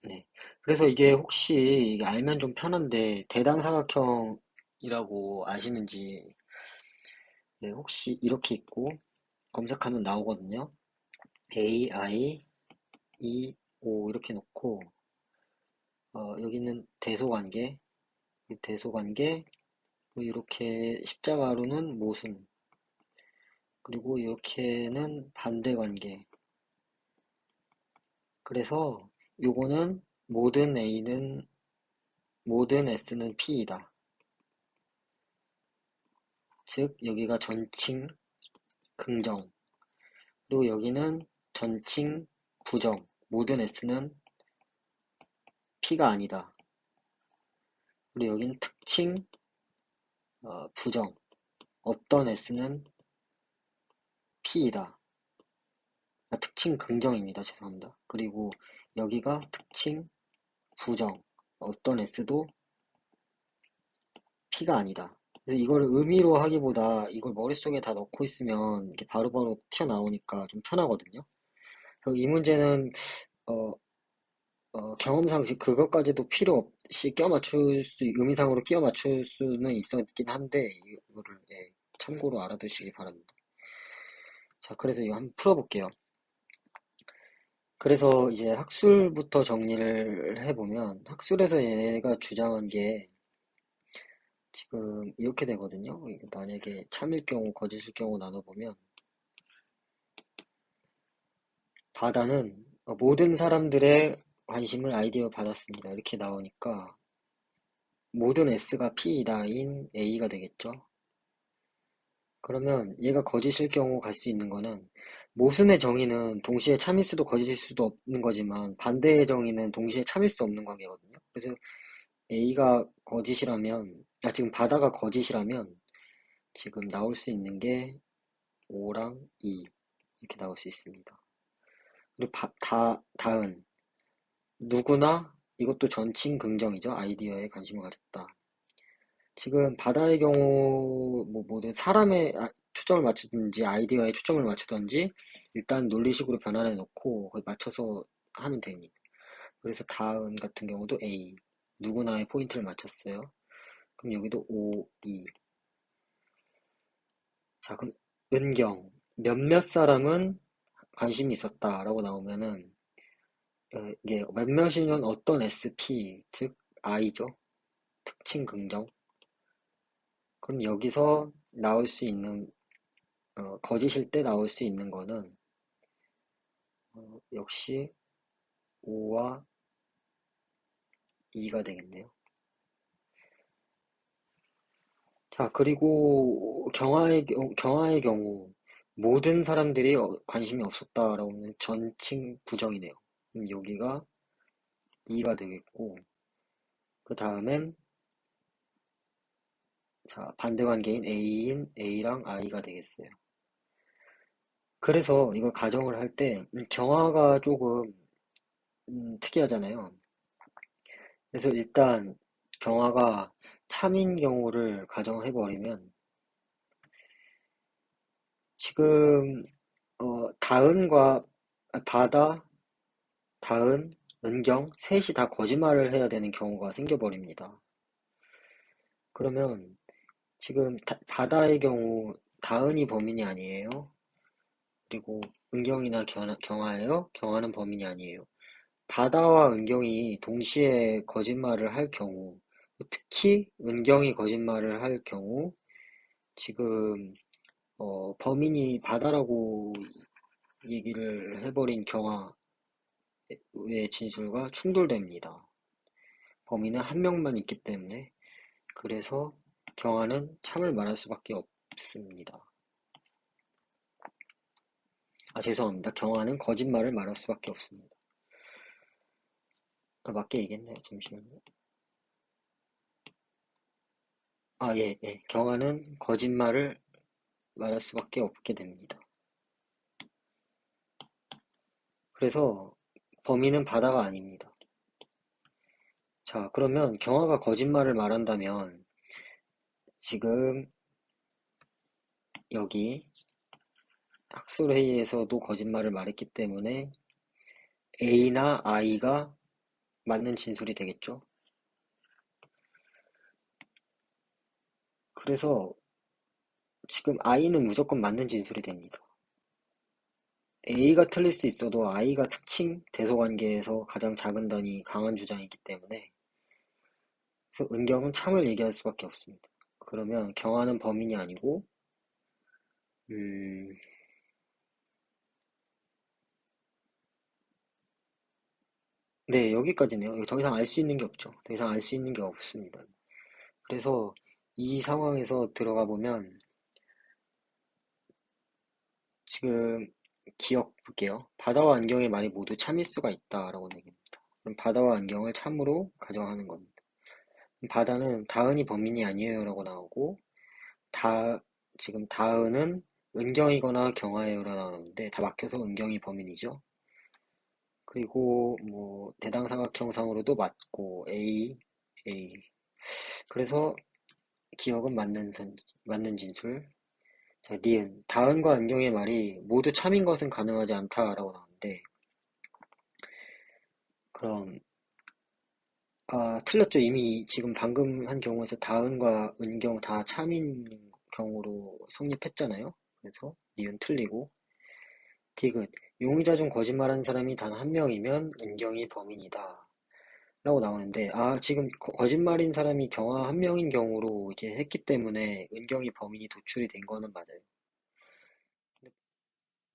네. 그래서 이게 혹시 이게 알면 좀 편한데 대당사각형이라고 아시는지, 예, 혹시 이렇게 있고 검색하면 나오거든요. A, I, E, O 이렇게 놓고 여기는 대소관계, 대소관계, 그리고 이렇게 십자가로는 모순, 그리고 이렇게는 반대관계. 그래서 요거는 모든 S는 P이다. 즉 여기가 전칭 긍정, 그리고 여기는 전칭 부정. 모든 S는 P가 아니다. 그리고 여기는 특칭 부정. 어떤 S는 P이다. 특칭 긍정입니다. 죄송합니다. 그리고 여기가 특칭 부정. 어떤 S도 P가 아니다. 그래서 이걸 의미로 하기보다 이걸 머릿속에 다 넣고 있으면 이렇게 바로바로 튀어나오니까 좀 편하거든요. 그래서 이 문제는 어, 경험상 그것까지도 필요 없이 의미상으로 끼워 맞출 수는 있었긴 한데 이거를 예, 참고로 알아두시기 바랍니다. 자, 그래서 이거 한번 풀어볼게요. 그래서 이제 학술부터 정리를 해보면 학술에서 얘가 주장한 게 지금 이렇게 되거든요. 만약에 참일 경우, 거짓일 경우 나눠보면 바다는 모든 사람들의 관심을 아이디어 받았습니다. 이렇게 나오니까 모든 S가 P이다인 A가 되겠죠. 그러면 얘가 거짓일 경우 갈 수 있는 거는 모순의 정의는 동시에 참일 수도 거짓일 수도 없는 거지만 반대의 정의는 동시에 참일 수 없는 관계거든요. 그래서 A가 거짓이라면, 지금 바다가 거짓이라면 지금 나올 수 있는 게 5랑 2 이렇게 나올 수 있습니다. 그리고 다은 누구나 이것도 전칭 긍정이죠. 아이디어에 관심을 가졌다. 지금 바다의 경우 뭐 뭐든 사람에 초점을 맞추든지 아이디어에 초점을 맞추든지 일단 논리식으로 변환해 놓고 그걸 맞춰서 하면 됩니다. 그래서 다음 같은 경우도 A 누구나의 포인트를 맞췄어요. 그럼 여기도 O, E. 자, 그럼 은경 몇몇 사람은 관심이 있었다라고 나오면은 이게 몇몇이면 어떤 SP 즉 I죠. 특징 긍정. 그럼 여기서 나올 수 있는 거짓일 때 나올 수 있는 거는 역시 O와 E가 되겠네요. 자, 그리고 경하의 경우 모든 사람들이 관심이 없었다라고 하면 전칭 부정이네요. 그럼 여기가 E가 되겠고 그 다음엔 자, 반대관계인 A인 A랑 I가 되겠어요. 그래서 이걸 가정을 할 때 경화가 조금 특이하잖아요. 그래서 일단 경화가 참인 경우를 가정해버리면 지금 다은과 바다, 다은, 은경 셋이 다 거짓말을 해야 되는 경우가 생겨버립니다. 그러면 지금 바다의 경우 다은이 범인이 아니에요. 그리고 은경이나 경화예요. 경화는 범인이 아니에요. 바다와 은경이 동시에 거짓말을 할 경우, 특히 은경이 거짓말을 할 경우, 지금 범인이 바다라고 얘기를 해버린 경화의 진술과 충돌됩니다. 범인은 한 명만 있기 때문에 그래서 경화는 참을 말할 수밖에 없습니다. 죄송합니다. 경화는 거짓말을 말할 수밖에 없습니다. 맞게 얘기했나요? 잠시만요. 예, 예. 경화는 거짓말을 말할 수밖에 없게 됩니다. 그래서 범인은 바다가 아닙니다. 자, 그러면 경화가 거짓말을 말한다면 지금 여기 학술회의에서도 거짓말을 말했기 때문에 A나 I가 맞는 진술이 되겠죠. 그래서 지금 I는 무조건 맞는 진술이 됩니다. A가 틀릴 수 있어도 I가 특징 대소관계에서 가장 작은 단위 강한 주장이기 때문에 그래서 은경은 참을 얘기할 수밖에 없습니다. 그러면 경화는 범인이 아니고 음, 네, 여기까지네요. 더 이상 알 수 있는 게 없죠. 더 이상 알 수 있는 게 없습니다. 그래서 이 상황에서 들어가 보면 지금 기억 볼게요. 바다와 안경의 말이 모두 참일 수가 있다라고 얘기합니다. 그럼 바다와 안경을 참으로 가정하는 겁니다. 바다는 다은이 범인이 아니에요라고 나오고 다 지금 다은은 은경이거나 경화예요라고 나오는데 다 막혀서 은경이 범인이죠. 그리고 뭐 대당사각형상으로도 맞고 A. 그래서 기억은 맞는 진술. 자, 니은. 다은과 안경의 말이 모두 참인 것은 가능하지 않다라고 나오는데, 그럼, 틀렸죠. 이미 지금 방금 한 경우에서 다은과 은경 다 참인 경우로 성립했잖아요. 그래서 니은 틀리고, 디귿. 용의자 중 거짓말한 사람이 단 한 명이면 은경이 범인이다. 라고 나오는데, 지금 거짓말인 사람이 경아 한 명인 경우로 이렇게 했기 때문에 은경이 범인이 도출이 된 거는 맞아요.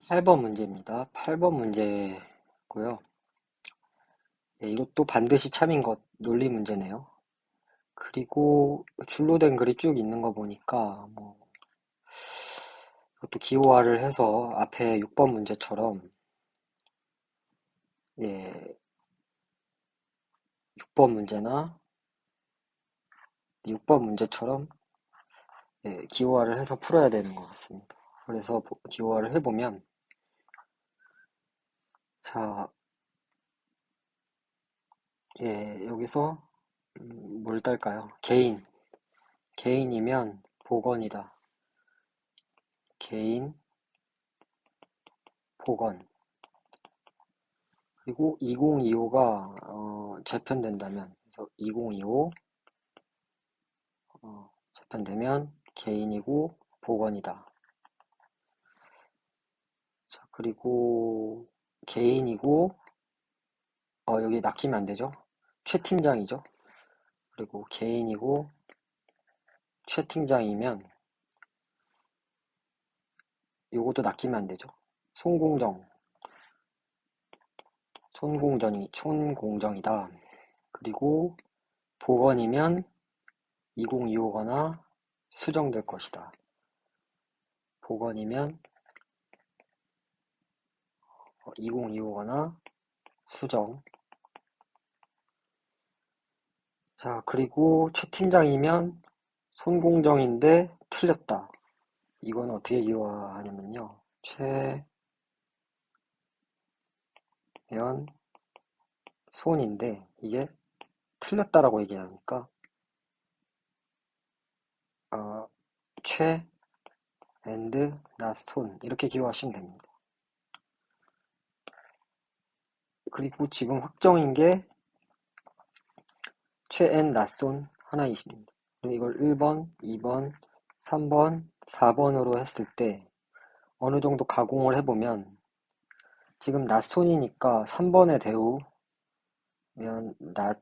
8번 문제입니다. 8번 문제고요. 예, 이것도 반드시 참인 것 논리 문제네요. 그리고 줄로 된 글이 쭉 있는 거 보니까 뭐 이것도 기호화를 해서 앞에 6번 문제처럼 예, 6번 문제나 6번 문제처럼 예, 기호화를 해서 풀어야 되는 것 같습니다. 그래서 기호화를 해보면 자, 예, 여기서 뭘 딸까요? 개인. 개인이면 복원이다. 개인, 복원. 그리고 2025가 재편된다면, 그래서 2025 재편되면 개인이고 복원이다. 자, 그리고 개인이고 여기 낚이면 안 되죠. 최 팀장이죠. 그리고 개인이고 최 팀장이면 요것도 낚이면 안 되죠. 손공정, 촌공정이다. 그리고 복원이면 2025거나 수정될 것이다. 복원이면 2025거나 수정. 자, 그리고 최 팀장이면 손공정인데 틀렸다. 이건 어떻게 이용하냐면요. 최면 손인데 이게 틀렸다라고 얘기하니까 최 and not 손 이렇게 기호하시면 됩니다. 그리고 지금 확정인 게 최 and not 손 하나 있습니다. 이걸 1번, 2번, 3번, 4번으로 했을 때 어느 정도 가공을 해보면 지금 not 손이니까 3번의 대우면 not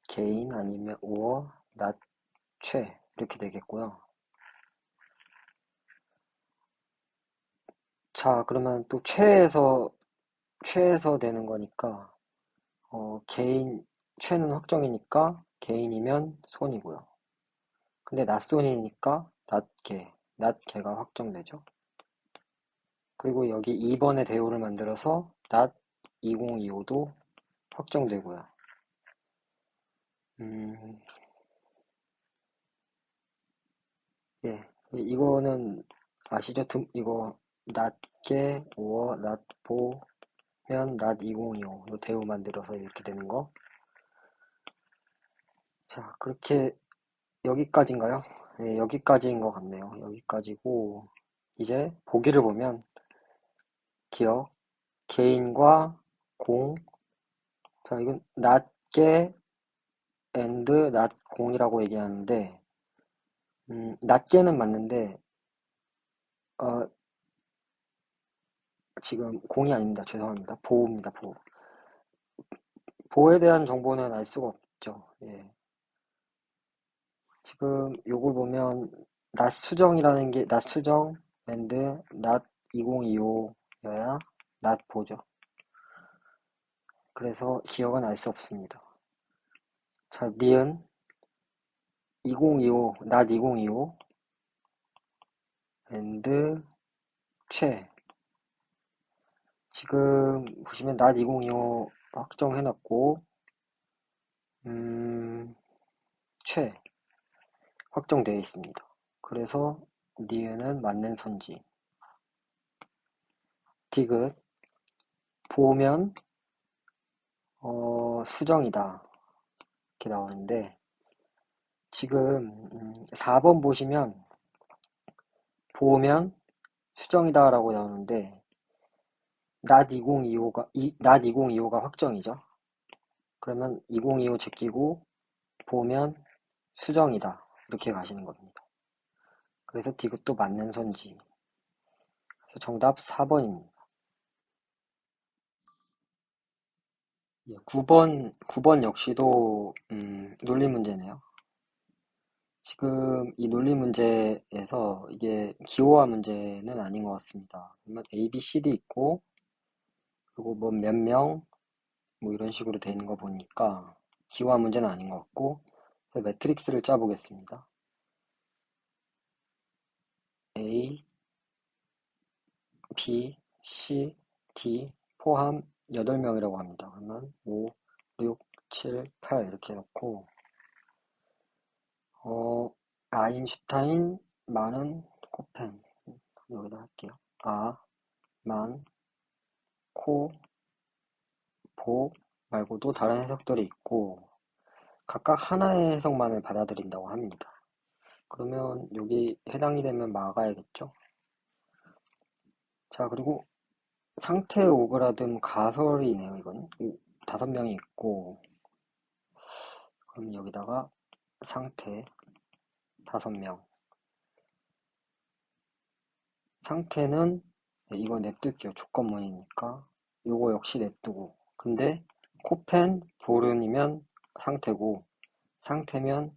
개인 아니면 or not 최 이렇게 되겠고요. 자, 그러면 또 최에서 되는 거니까 개인 최는 확정이니까 개인이면 손이고요. 근데 낫손이니까 낫개가 확정되죠. 그리고 여기 2번의 대우를 만들어서 낫 2025도 확정되고요. 예, 이거는 아시죠? 이거 낫개, 오어, 낫보면 낫 2025, 요 대우 만들어서 이렇게 되는 거. 자, 그렇게 여기까지인가요? 네, 여기까지인 것 같네요. 여기까지고 이제 보기를 보면 기억, 개인과 공. 자, 이건 낮게 and 낮 공이라고 얘기하는데 낮게는 맞는데 어, 지금 공이 아닙니다. 죄송합니다. 보호입니다. 보호. 보호에 대한 정보는 알 수가 없죠. 예. 지금 요걸 보면 낮 수정이라는 게 낮 수정 and 낮 2025여야 낮 보죠. 그래서 기억은 알 수 없습니다. 자, 니은 2025, 낮 2025 and 최. 지금 보시면 낮 2025 확정해놨고 최 확정되어 있습니다. 그래서 니은은 맞는 선지. 디귿 보면 수정이다 이렇게 나오는데 지금 4번 보시면 보면 수정이다 라고 나오는데 낮 2025가 확정이죠. 그러면 2025 제끼고 보면 수정이다 이렇게 가시는 겁니다. 그래서 디귿도 맞는 선지. 그래서 정답 4번입니다. 9번 역시도 논리 문제네요. 지금 이 논리 문제에서 이게 기호화 문제는 아닌 것 같습니다. 그러면 A, B, C, D 있고 그리고 뭐 몇 명 뭐 이런 식으로 돼 있는 거 보니까 기호화 문제는 아닌 것 같고 매트릭스를 짜보겠습니다. A, B, C, D 포함 8명이라고 합니다. 그러면 5, 6, 7, 8 이렇게 해놓고 아인슈타인, 많은, 코펜 여기다 할게요. 만, 코, 보 말고도 다른 해석들이 있고 각각 하나의 해석만을 받아들인다고 합니다. 그러면 여기 해당이 되면 막아야겠죠. 자, 그리고 상태 오그라듦 가설이네요, 이건. 5명이 있고, 그럼 여기다가 상태 5명. 상태는 이거 냅둘게요. 조건문이니까. 요거 역시 냅두고. 근데 코펜, 보른이면 상태고, 상태면,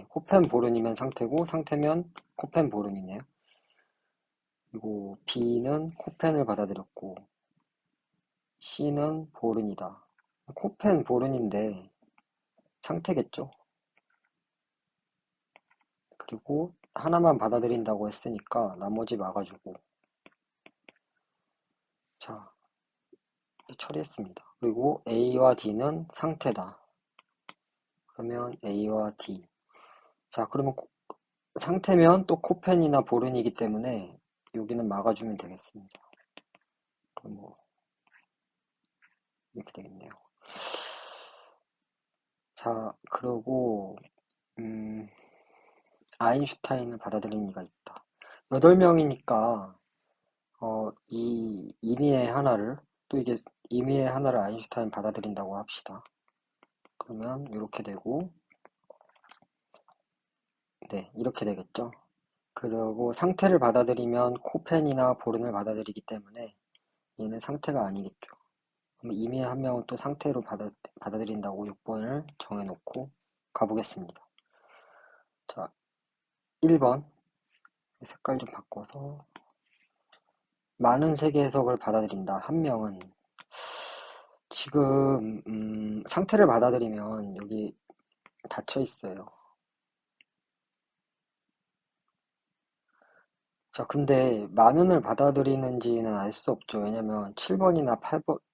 코펜, 보른이면 상태고, 상태면 코펜, 보른이네요. 그리고 B는 코펜을 받아들였고, C는 보른이다. 코펜, 보른인데 상태겠죠? 그리고 하나만 받아들인다고 했으니까 나머지 막아주고. 자, 처리했습니다. 그리고 A와 D는 상태다. 그러면 A와 D. 자, 그러면 상태면 또 코펜이나 보른이기 때문에 여기는 막아주면 되겠습니다. 그럼 뭐 이렇게 되겠네요. 자, 그러고 아인슈타인을 받아들이는 이가 있다. 8명이니까 이 임의의 하나를 또 이게 임의의 하나를 아인슈타인 받아들인다고 합시다. 그러면 이렇게 되고 네, 이렇게 되겠죠. 그리고 상태를 받아들이면 코펜이나 보른을 받아들이기 때문에 얘는 상태가 아니겠죠. 그럼 임의의 한 명은 또 상태로 받아들인다고 6번을 정해놓고 가보겠습니다. 자, 1번 색깔 좀 바꿔서 많은 세계 해석을 받아들인다. 한 명은 지금 상태를 받아들이면 여기 닫혀 있어요. 자, 근데 많은을 받아들이는지는 알 수 없죠. 왜냐면 7번이나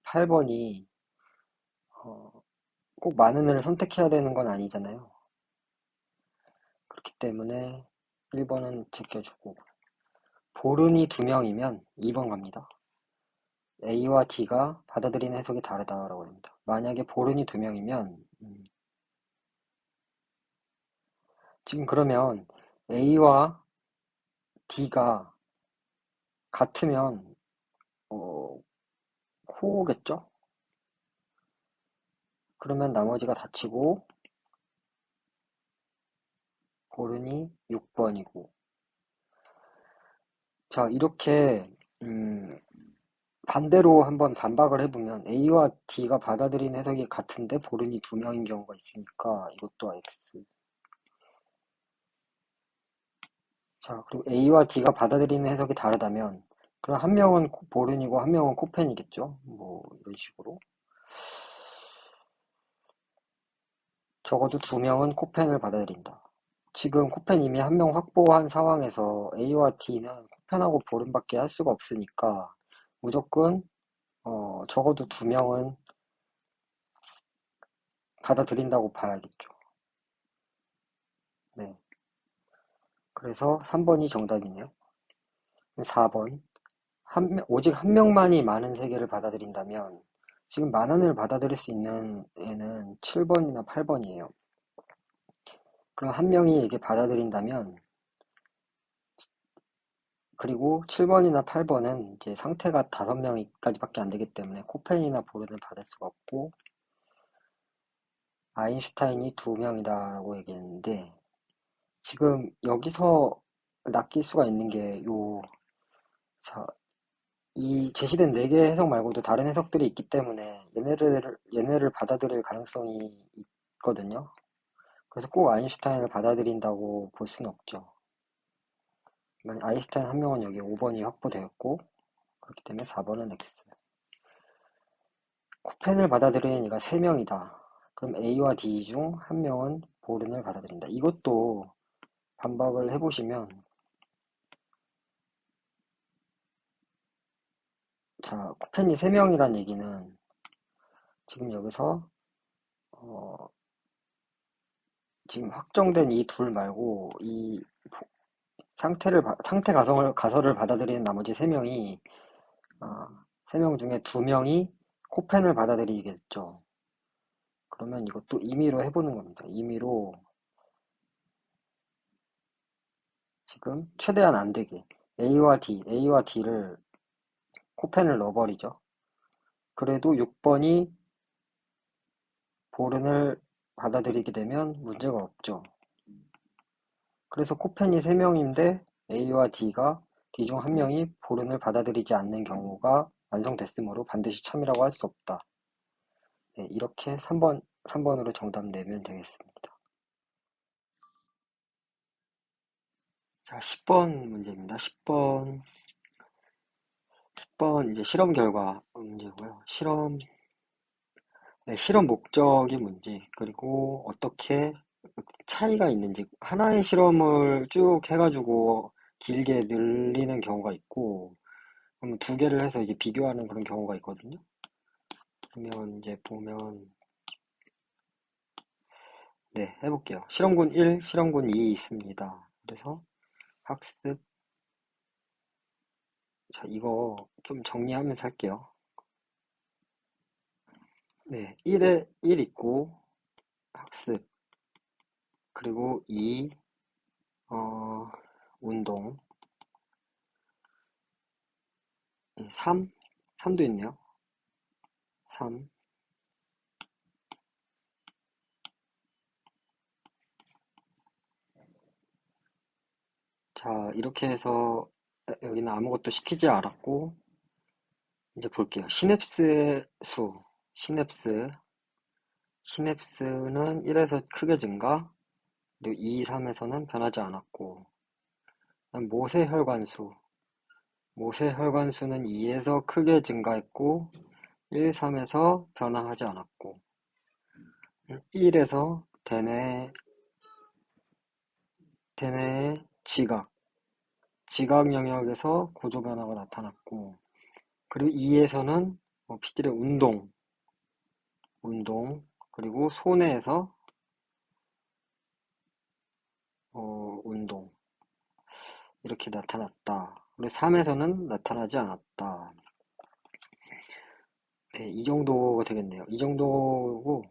8번이 꼭 많은을 선택해야 되는 건 아니잖아요. 그렇기 때문에 1번은 제껴주고 보른이 2명이면 2번 갑니다. A와 D가 받아들이는 해석이 다르다라고 합니다. 만약에 보른이 2명이면 지금 그러면 A와 D가 같으면 코겠죠? 그러면 나머지가 닫히고 보른이 6번이고 자 이렇게 반대로 한번 반박을 해보면 A와 D가 받아들이는 해석이 같은데 보른이 2명인 경우가 있으니까 이것도 X. 자, 그리고 A와 D가 받아들이는 해석이 다르다면 그럼 한 명은 보른이고 한 명은 코펜이겠죠? 뭐 이런 식으로. 적어도 2명은 코펜을 받아들인다. 지금 코펜 이미 한 명 확보한 상황에서 A와 D는 코펜하고 보른밖에 할 수가 없으니까 무조건 적어도 2명은 받아들인다고 봐야겠죠. 네. 그래서 3번이 정답이네요. 4번. 오직 한 명만이 많은 세계를 받아들인다면 지금 만원을 받아들일 수 있는 애는 7번이나 8번이에요. 그럼 한 명이 이게 받아들인다면 그리고 7번이나 8번은 이제 상태가 5명까지밖에 안 되기 때문에 코펜이나 보른을 받을 수가 없고 아인슈타인이 2명이다라고 얘기했는데 지금 여기서 낚일 수가 있는 게 자, 이 제시된 4개의 해석 말고도 다른 해석들이 있기 때문에 얘네를 받아들일 가능성이 있거든요. 그래서 꼭 아인슈타인을 받아들인다고 볼 수는 없죠. 아인슈타인 한 명은 여기 5번이 확보되었고 그렇기 때문에 4번은 X. 코펜을 받아들이는 이가 3명이다. 그럼 A와 D 중 한 명은 보른을 받아들인다. 이것도 반박을 해보시면 자, 코펜이 3명이란 얘기는 지금 여기서 지금 확정된 이 둘 말고 이 상태 가설을 받아들이는 나머지 3명이 3명 중에 2명이 코펜을 받아들이겠죠. 그러면 이것도 임의로 해보는 겁니다. 임의로 지금 최대한 안 되게 A와 D를 코펜을 넣어버리죠. 그래도 6번이 보른을 받아들이게 되면 문제가 없죠. 그래서 코펜이 3명인데 A와 D가 D 중 한 명이 보른을 받아들이지 않는 경우가 완성됐으므로 반드시 참이라고 할 수 없다. 네, 이렇게 3번으로 정답 내면 되겠습니다. 자, 10번 문제입니다. 10번 이제 실험 결과 문제고요. 실험 목적이 뭔지, 그리고 어떻게 차이가 있는지, 하나의 실험을 쭉 해가지고 길게 늘리는 경우가 있고, 그럼 두 개를 해서 이게 비교하는 그런 경우가 있거든요. 그러면 이제 보면, 네, 해볼게요. 실험군 1, 실험군 2 있습니다. 그래서 학습, 자, 이거 좀 정리하면서 할게요. 네, 1에 1 있고, 학습, 그리고 2, 운동, 3, 3도 있네요. 3. 자, 이렇게 해서 여기는 아무것도 시키지 않았고, 이제 볼게요. 시냅스의 수, 시냅스, 시냅스는 1에서 크게 증가, 그리고 2, 3에서는 변하지 않았고, 그다음 모세혈관수, 모세혈관수는 2에서 크게 증가했고, 1, 3에서 변화하지 않았고, 1에서 대뇌의 지각 영역에서 구조 변화가 나타났고, 그리고 2에서는 피질의 운동, 그리고 손해에서 운동, 이렇게 나타났다. 그리고 3에서는 나타나지 않았다. 네, 이 정도가 되겠네요. 이 정도고,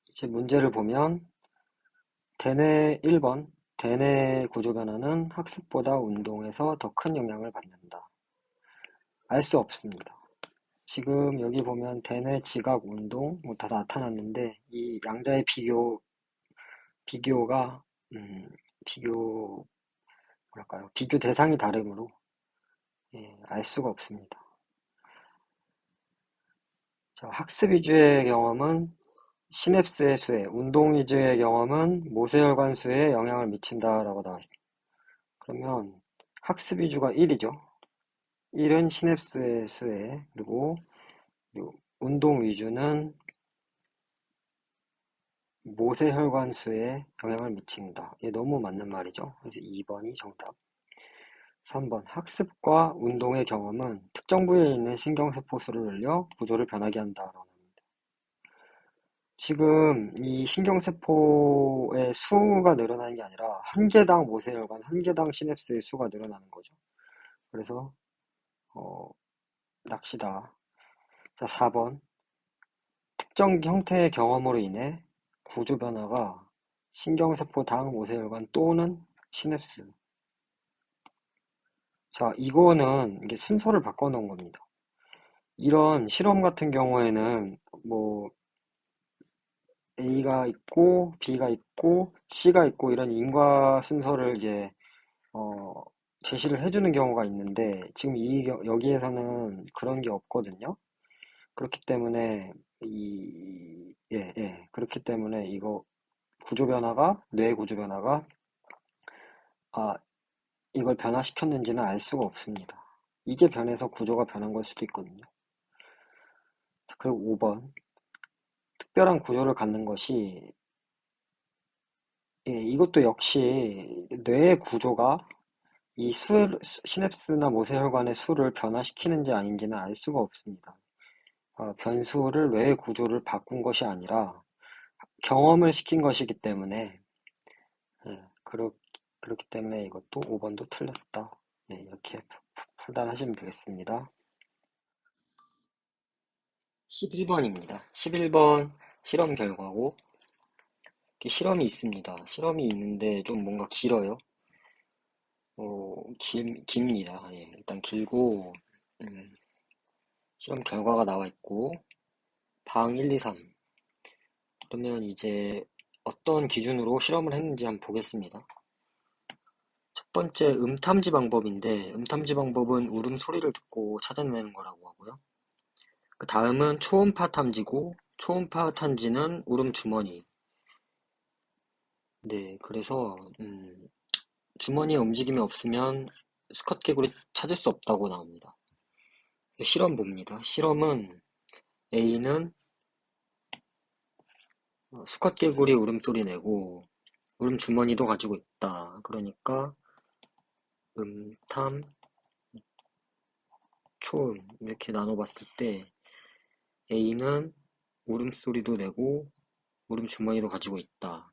이제 문제를 보면, 대뇌 1번, 대뇌 구조 변화는 학습보다 운동에서 더 큰 영향을 받는다. 알 수 없습니다. 지금 여기 보면 대뇌 지각 운동 뭐 다 나타났는데, 이 양자의 비교가, 비교, 뭐랄까요. 비교 대상이 다르므로, 알 수가 없습니다. 자, 학습 위주의 경험은 시냅스의 수에, 운동 위주의 경험은 모세혈관 수에 영향을 미친다라고 나와 있습니다. 그러면 학습 위주가 1이죠. 1은 시냅스의 수에, 그리고 운동 위주는 모세혈관 수에 영향을 미친다. 이게 너무 맞는 말이죠. 그래서 2번이 정답. 3번 학습과 운동의 경험은 특정 부위에 있는 신경세포 수를 늘려 구조를 변하게 한다라고 합니다. 지금 이 신경세포의 수가 늘어나는 게 아니라 한 개당 모세혈관, 한 개당 시냅스의 수가 늘어나는 거죠. 그래서 낚시다. 자, 4번 특정 형태의 경험으로 인해 구조 변화가 신경세포당 모세혈관 또는 시냅스. 자, 이거는 이게 순서를 바꿔 놓은 겁니다. 이런 실험 같은 경우에는 뭐 A가 있고 B가 있고 C가 있고 이런 인과 순서를 이제 어, 제시를 해주는 경우가 있는데 지금 여기에서는 그런 게 없거든요. 그렇기 때문에 그렇기 때문에 이거 뇌 구조 변화가 아, 이걸 변화시켰는지는 알 수가 없습니다. 이게 변해서 구조가 변한 걸 수도 있거든요. 자, 그리고 5번 특별한 구조를 갖는 것이 이것도 역시 뇌의 구조가 시냅스나 모세혈관의 수를 변화시키는지 아닌지는 알 수가 없습니다. 변수를 뇌의 구조를 바꾼 것이 아니라 경험을 시킨 것이기 때문에 예, 그렇기 때문에 이것도 5번도 틀렸다. 이렇게 판단하시면 되겠습니다. 11번입니다. 11번 실험 결과고 실험이 있습니다. 실험이 있는데 좀 뭔가 길어요. 깁니다. 예, 일단 길고, 음, 실험 결과가 나와 있고, 방 1, 2, 3. 그러면 이제 어떤 기준으로 실험을 했는지 한번 보겠습니다. 첫 번째 음탐지 방법인데, 음탐지 방법은 울음소리를 듣고 찾아내는 거라고 하고요. 그 다음은 초음파 탐지고, 초음파 탐지는 울음 주머니. 네, 그래서, 주머니에 움직임이 없으면 수컷 개구리 찾을 수 없다고 나옵니다. 실험 봅니다. 실험은 A는 수컷 개구리 울음소리 내고 울음 주머니도 가지고 있다. 그러니까 음탐, 초음 이렇게 나눠봤을 때 A는 울음소리도 내고 울음 주머니도 가지고 있다.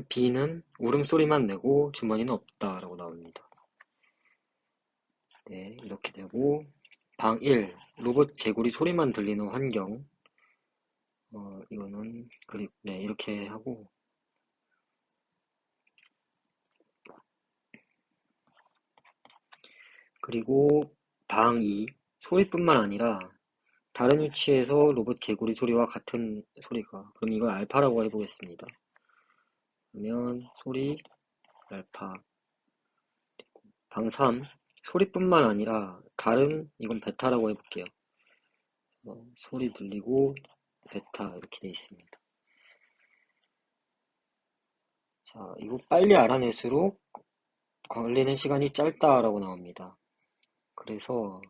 B는 울음소리만 내고 주머니는 없다라고 나옵니다. 네, 이렇게 되고 방 1. 로봇 개구리 소리만 들리는 환경. 이거는 네, 이렇게 하고 그리고 방 2. 소리뿐만 아니라 다른 위치에서 로봇 개구리 소리와 같은 소리가. 그럼 이걸 알파라고 해보겠습니다. 그러면 소리 알파. 방 3. 소리뿐만 아니라 다른 이건 베타라고 해볼게요. 소리 들리고 베타 이렇게 돼 있습니다. 자, 이거 빨리 알아낼수록 걸리는 시간이 짧다라고 나옵니다. 그래서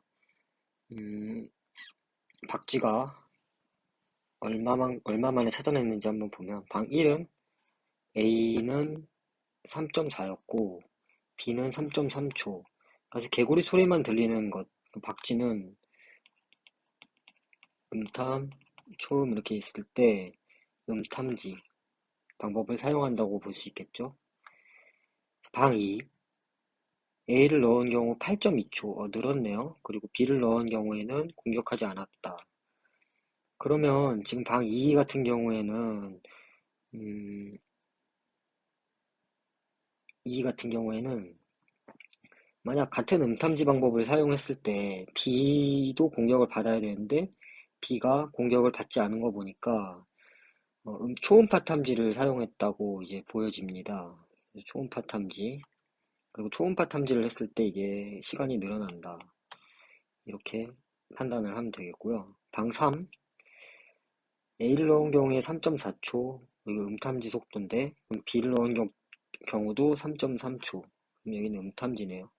박쥐가 얼마 만에 찾아냈는지 한번 보면 방 1은 A는 3.4였고 B는 3.3초. 그래서 개구리 소리만 들리는 것, 박쥐는 음탐, 초음 이렇게 있을 때 음탐지 방법을 사용한다고 볼 수 있겠죠. 방 2, A를 넣은 경우 8.2초, 늘었네요. 그리고 B를 넣은 경우에는 공격하지 않았다. 그러면 지금 방 2 같은 경우에는 음, 2 같은 경우에는 만약 같은 음탐지 방법을 사용했을 때 B도 공격을 받아야 되는데 B가 공격을 받지 않은 거 보니까 초음파 탐지를 사용했다고 이제 보여집니다. 초음파 탐지. 그리고 초음파 탐지를 했을 때 이게 시간이 늘어난다. 이렇게 판단을 하면 되겠고요. 방 3. A를 넣은 경우에 3.4초. 이거 음탐지 속도인데 그럼 B를 넣은 경우도 3.3초. 그럼 여기는 음탐지네요.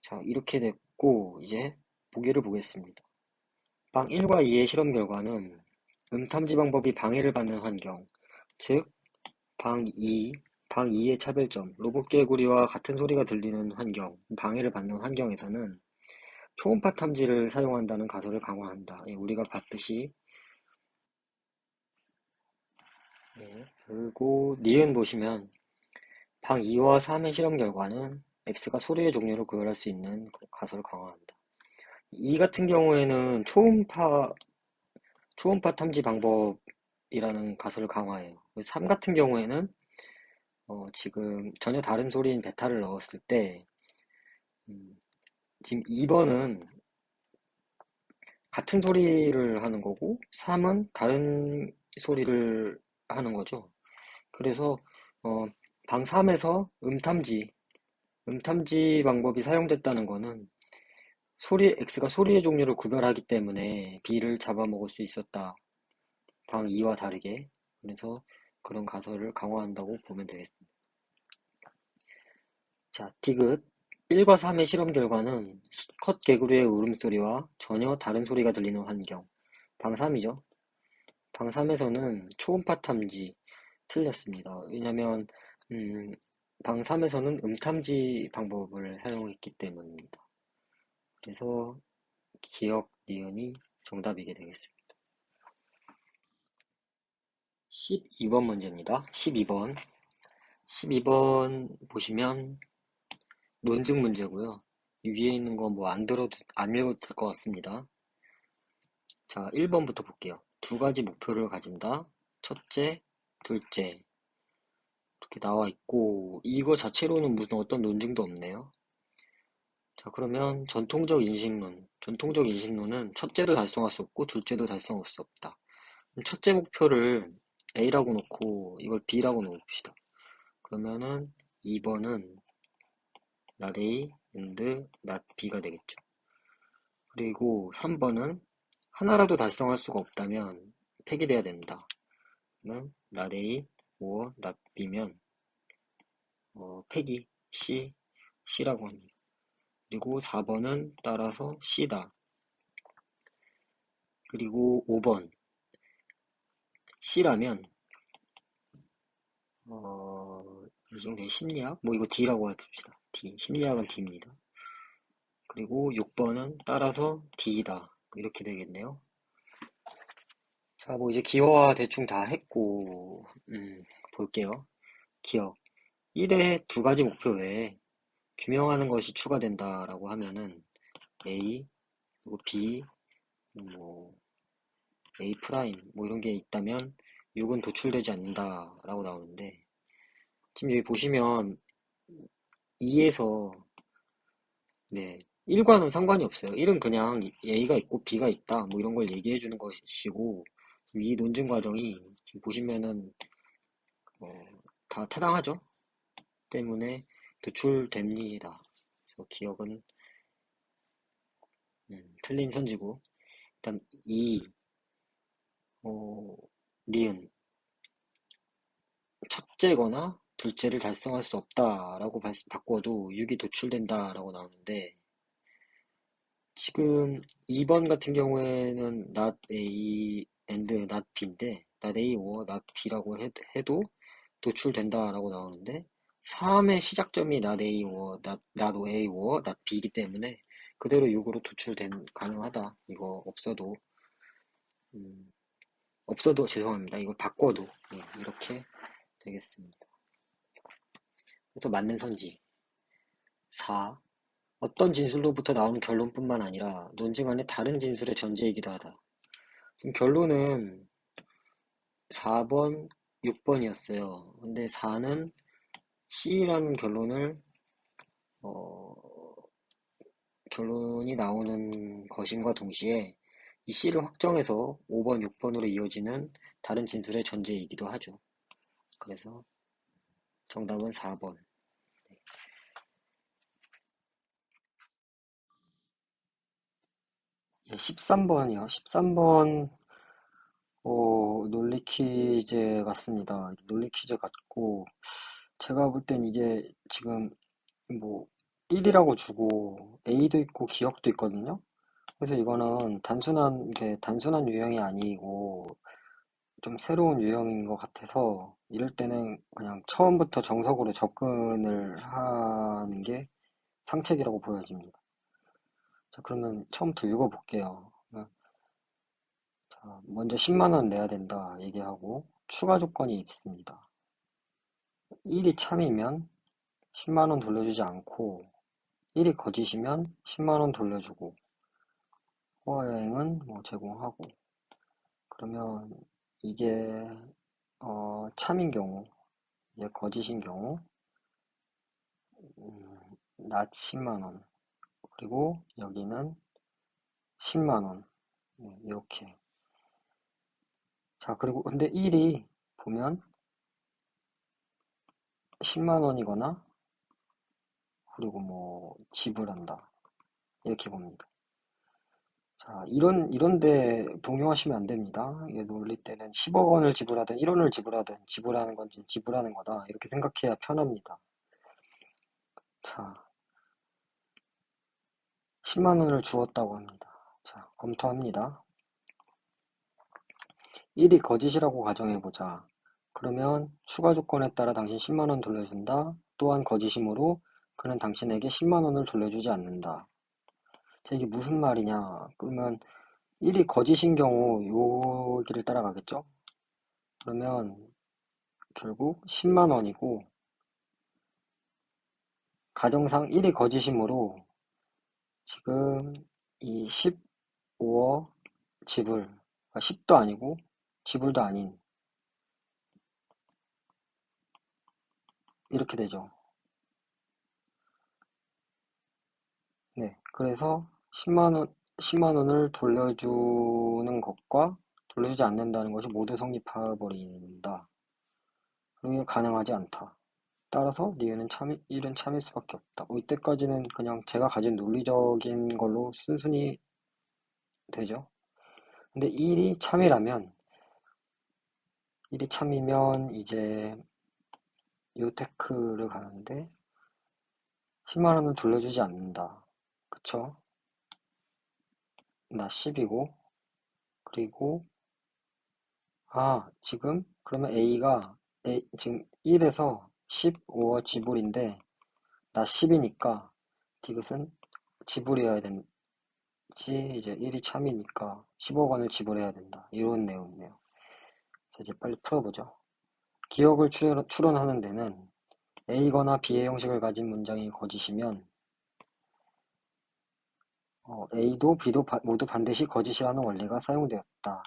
자, 이렇게 됐고 이제 보기를 보겠습니다. 방 1과 2의 실험 결과는 음탐지 방법이 방해를 받는 환경, 즉 방 2, 방 2의 차별점, 로봇 개구리와 같은 소리가 들리는 환경, 방해를 받는 환경에서는 초음파 탐지를 사용한다는 가설을 강화한다. 예, 우리가 봤듯이. 예, 그리고 니은 보시면 방 2와 3의 실험 결과는 X가 소리의 종류를 구별할 수 있는 그 가설을 강화한다. 2 같은 경우에는 초음파 탐지 방법이라는 가설을 강화해요. 3 같은 경우에는 지금 전혀 다른 소리인 베타를 넣었을 때 음, 지금 2번은 같은 소리를 하는 거고 3은 다른 소리를 하는 거죠. 그래서 어, 방 3에서 음탐지 방법이 사용됐다는 거는 X가 소리의 종류를 구별하기 때문에 B를 잡아먹을 수 있었다. 방 2와 다르게. 그래서 그런 가설을 강화한다고 보면 되겠습니다. 자, 디귿 1과 3의 실험 결과는 수컷 개구리의 울음소리와 전혀 다른 소리가 들리는 환경. 방 3이죠. 방 3에서는 초음파 탐지 틀렸습니다. 왜냐면 방 3에서는 음탐지 방법을 사용했기 때문입니다. 그래서 기억 니은이 정답이게 되겠습니다. 12번 문제입니다. 12번. 12번 보시면 논증 문제고요. 위에 있는 거 뭐 안 읽어도 될 것 같습니다. 자, 1번부터 볼게요. 두 가지 목표를 가진다. 첫째, 둘째. 이렇게 나와 있고, 이거 자체로는 무슨 어떤 논증도 없네요. 자, 그러면 전통적 인식론. 전통적 인식론은 첫째도 달성할 수 없고, 둘째도 달성할 수 없다. 그럼 첫째 목표를 A라고 놓고, 이걸 B라고 놓읍시다. 그러면은 2번은 not A and not B가 되겠죠. 그리고 3번은 하나라도 달성할 수가 없다면 폐기돼야 된다. 그러면 not A or not B면 폐기 C라고 합니다. 그리고 4번은 따라서 C다. 그리고 5번 C라면 이 정도의 심리학? 뭐 이거 D라고 해봅시다. D. 심리학은 D입니다. 그리고 6번은 따라서 D다. 이렇게 되겠네요. 자, 뭐 이제 기호화 대충 다 했고, 볼게요. 기억. 1의 두 가지 목표 외에 규명하는 것이 추가된다라고 하면은 A, 그리고 B, 뭐 A 프라임, 뭐 이런 게 있다면 6은 도출되지 않는다라고 나오는데, 지금 여기 보시면 2에서 네, 1과는 상관이 없어요. 1은 그냥 A가 있고 B가 있다, 뭐 이런 걸 얘기해 주는 것이고, 지금 이 논증 과정이 지금 보시면은 어, 다 타당하죠? 때문에 도출됩니다. 그래서 기억은 틀린 선지고, 일단 2, 니은 첫째거나 둘째를 달성할 수 없다라고 바꿔도 6이 도출된다라고 나오는데, 지금 2번 같은 경우에는 not A and not B인데 not A or not B라고 해도 도출된다라고 나오는데, 3의 시작점이 not A or not A or not B이기 때문에 그대로 6으로 가능하다. 이거 음, 없어도 죄송합니다. 이걸 바꿔도 이렇게 되겠습니다. 그래서 맞는 선지 4. 어떤 진술로부터 나오는 결론뿐만 아니라 논증 안의 다른 진술의 전제이기도 하다. 지금 결론은 4번, 6번이었어요. 근데 4는 C라는 결론이 나오는 것임과 동시에 이 C를 확정해서 5번, 6번으로 이어지는 다른 진술의 전제이기도 하죠. 그래서 정답은 4번. 13번이요. 13번 논리 퀴즈 같습니다. 논리 퀴즈 같고, 제가 볼 땐 이게 지금 뭐 1이라고 주고 A도 있고 기억도 있거든요. 그래서 이거는 단순한 유형이 아니고 좀 새로운 유형인 것 같아서, 이럴 때는 그냥 처음부터 정석으로 접근을 하는 게 상책이라고 보여집니다. 자, 그러면 처음부터 읽어볼게요. 자, 먼저 10만 원 내야 된다 얘기하고 추가 조건이 있습니다. 1이 참이면 10만 원 돌려주지 않고, 1이 거짓이면 10만 원 돌려주고, 호화여행은 뭐 제공하고. 그러면 이게 참인 경우, 이게 거짓인 경우, 낮 10만 원, 그리고 여기는 10만 원, 이렇게. 자, 그리고 근데 1이 보면 10만 원이거나, 그리고 뭐 지불한다, 이렇게 봅니다. 자, 이런데 동요하시면 안 됩니다. 이게 놀릴 때는 10억 원을 지불하든 1원을 지불하든 지불하는 건 지불하는 거다, 이렇게 생각해야 편합니다. 자, 10만 원을 주었다고 합니다. 자, 검토합니다. 1이 거짓이라고 가정해보자. 그러면 추가 조건에 따라 당신 10만 원 돌려준다. 또한 거짓이므로 그는 당신에게 10만 원을 돌려주지 않는다. 자, 이게 무슨 말이냐? 그러면 1이 거짓인 경우 여기를 따라가겠죠? 그러면 결국 10만 원이고, 가정상 1이 거짓이므로 지금 이 15억 지불, 그러니까 10도 아니고 지불도 아닌 이렇게 되죠. 네. 그래서 10만 원, 10만 원을 돌려주는 것과 돌려주지 않는다는 것이 모두 성립해버린다. 그게 가능하지 않다. 따라서 니은은 참, 1은 참일 수밖에 없다. 이때까지는 그냥 제가 가진 논리적인 걸로 순순히 되죠. 근데 1이 참이면 이제 요테크를 가는데 10만 원을 돌려주지 않는다. 그쵸? 나 10이고, 그리고, 지금, 그러면 지금 1에서 15억 지불인데, 나 10이니까, 디귿은 지불해야 되지, 이제 1이 참이니까 15억 원을 지불해야 된다. 이런 내용이네요. 자, 이제 빨리 풀어보죠. 기억을 추론하는 데는 A거나 B의 형식을 가진 문장이 거짓이면, A도 B도 모두 반드시 거짓이라는 원리가 사용되었다.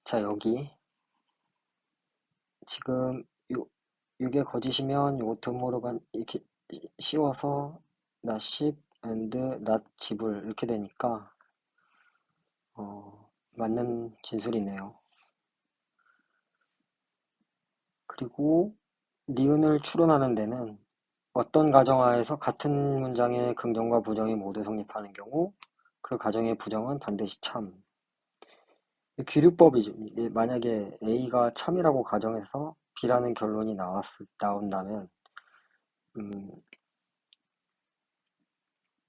자, 여기 지금 요, 요게 거짓이면 요거 드모르간 이렇게 씌워서 not ship and not 지불 이렇게 되니까 맞는 진술이네요. 그리고 니은을 추론하는 데는 어떤 가정하에서 같은 문장의 긍정과 부정이 모두 성립하는 경우 그 가정의 부정은 반드시 참. 귀류법이죠. 만약에 A가 참이라고 가정해서 B라는 결론이 나온다면 음,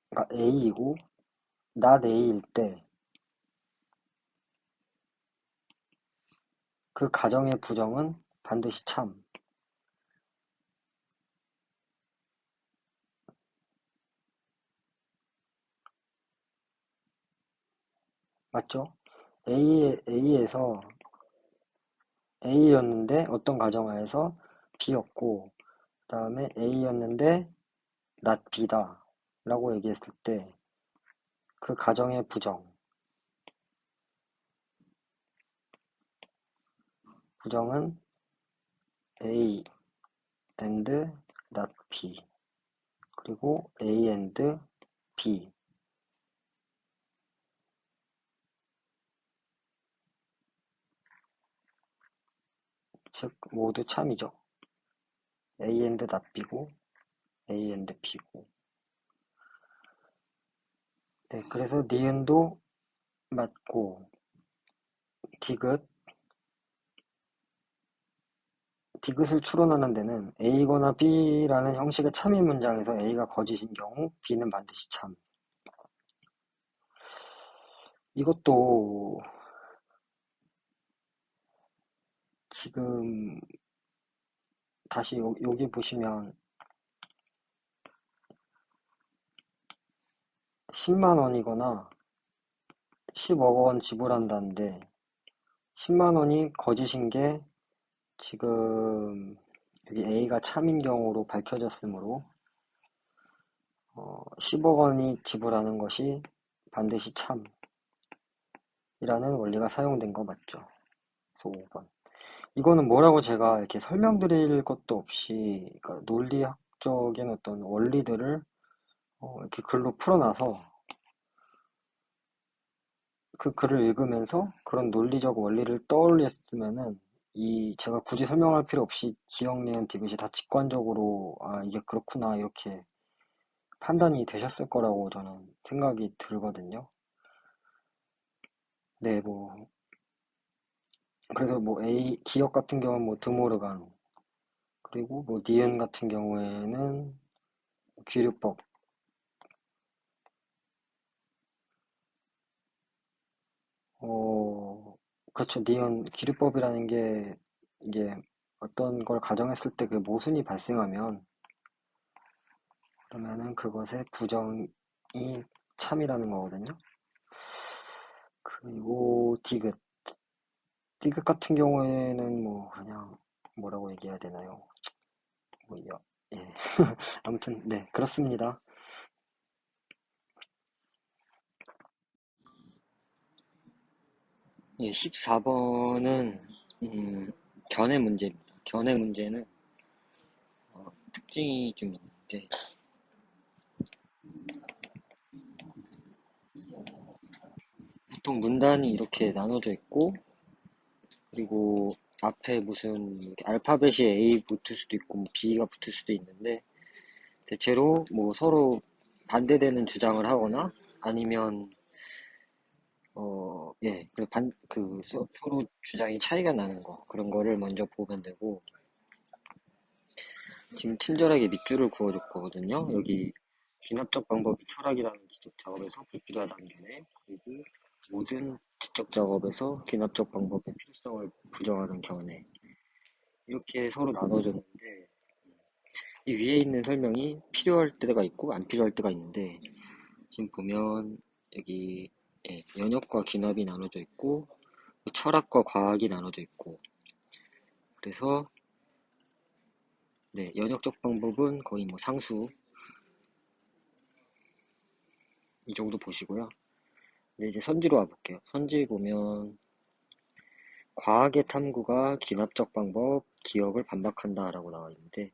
그러니까 A이고 not A일 때 그 가정의 부정은 반드시 참. 맞죠? A에서 A였는데 어떤 가정하에서 B였고 그 다음에 A였는데 not B다 라고 얘기했을 때 그 가정의 부정은 A and not B 그리고 A and B 즉 모두 참이죠. A and not B고 A and B고 네, 그래서 니은도 맞고 디귿 디귿을 추론하는 데는 A거나 B라는 형식의 참인 문장에서 A가 거짓인 경우 B는 반드시 참. 이것도 지금 다시 여기 보시면 10만 원이거나 10억 원 지불한다는데 10만 원이 거짓인 게 지금 여기 A가 참인 경우로 밝혀졌으므로 10억 원이 지불하는 것이 반드시 참이라는 원리가 사용된 거 맞죠? 그래서 5번. 이거는 뭐라고 제가 이렇게 설명드릴 것도 없이 그러니까 논리학적인 어떤 원리들을 이렇게 글로 풀어놔서 그 글을 읽으면서 그런 논리적 원리를 떠올렸으면은 이 제가 굳이 설명할 필요 없이 기억니은 디귿이 다 직관적으로 이게 그렇구나 이렇게 판단이 되셨을 거라고 저는 생각이 들거든요. 네, 뭐 그래서 뭐 A 기억 같은 경우는 뭐 드모르간 그리고 뭐 니은 같은 경우에는 귀류법 어, 그렇죠. 니은 기류법이라는 게 이게 어떤 걸 가정했을 때 그 모순이 발생하면 그러면은 그것의 부정이 참이라는 거거든요. 그리고 디귿 같은 경우에는 뭐 그냥 뭐라고 얘기해야 되나요? 뭐 예. 아무튼 네, 그렇습니다. 예, 14번은 견해 문제입니다. 견해 문제는 특징이 좀 있는 게, 보통 문단이 이렇게 나눠져 있고, 그리고 앞에 무슨 이렇게 알파벳이 A 붙을 수도 있고 뭐 B가 붙을 수도 있는데, 대체로 뭐 서로 반대되는 주장을 하거나 아니면 예, 서로 주장이 차이가 나는 거, 그런 거를 먼저 보면 되고, 지금 친절하게 밑줄을 그어줬거든요. 여기 귀납적 방법이 철학이라는 지적 작업에서 불필요하다는 견해, 그리고 모든 지적 작업에서 귀납적 방법의 필요성을 부정하는 견해. 이렇게 서로 나눠줬는데, 이 위에 있는 설명이 필요할 때가 있고 안 필요할 때가 있는데, 지금 보면 여기 예, 연역과 귀납이 나눠져 있고 철학과 과학이 나눠져 있고, 그래서 네, 연역적 방법은 거의 뭐 상수 이 정도 보시고요. 네, 이제 선지로 와볼게요. 선지 보면 과학의 탐구가 귀납적 방법, 기억을 반박한다라고 나와 있는데,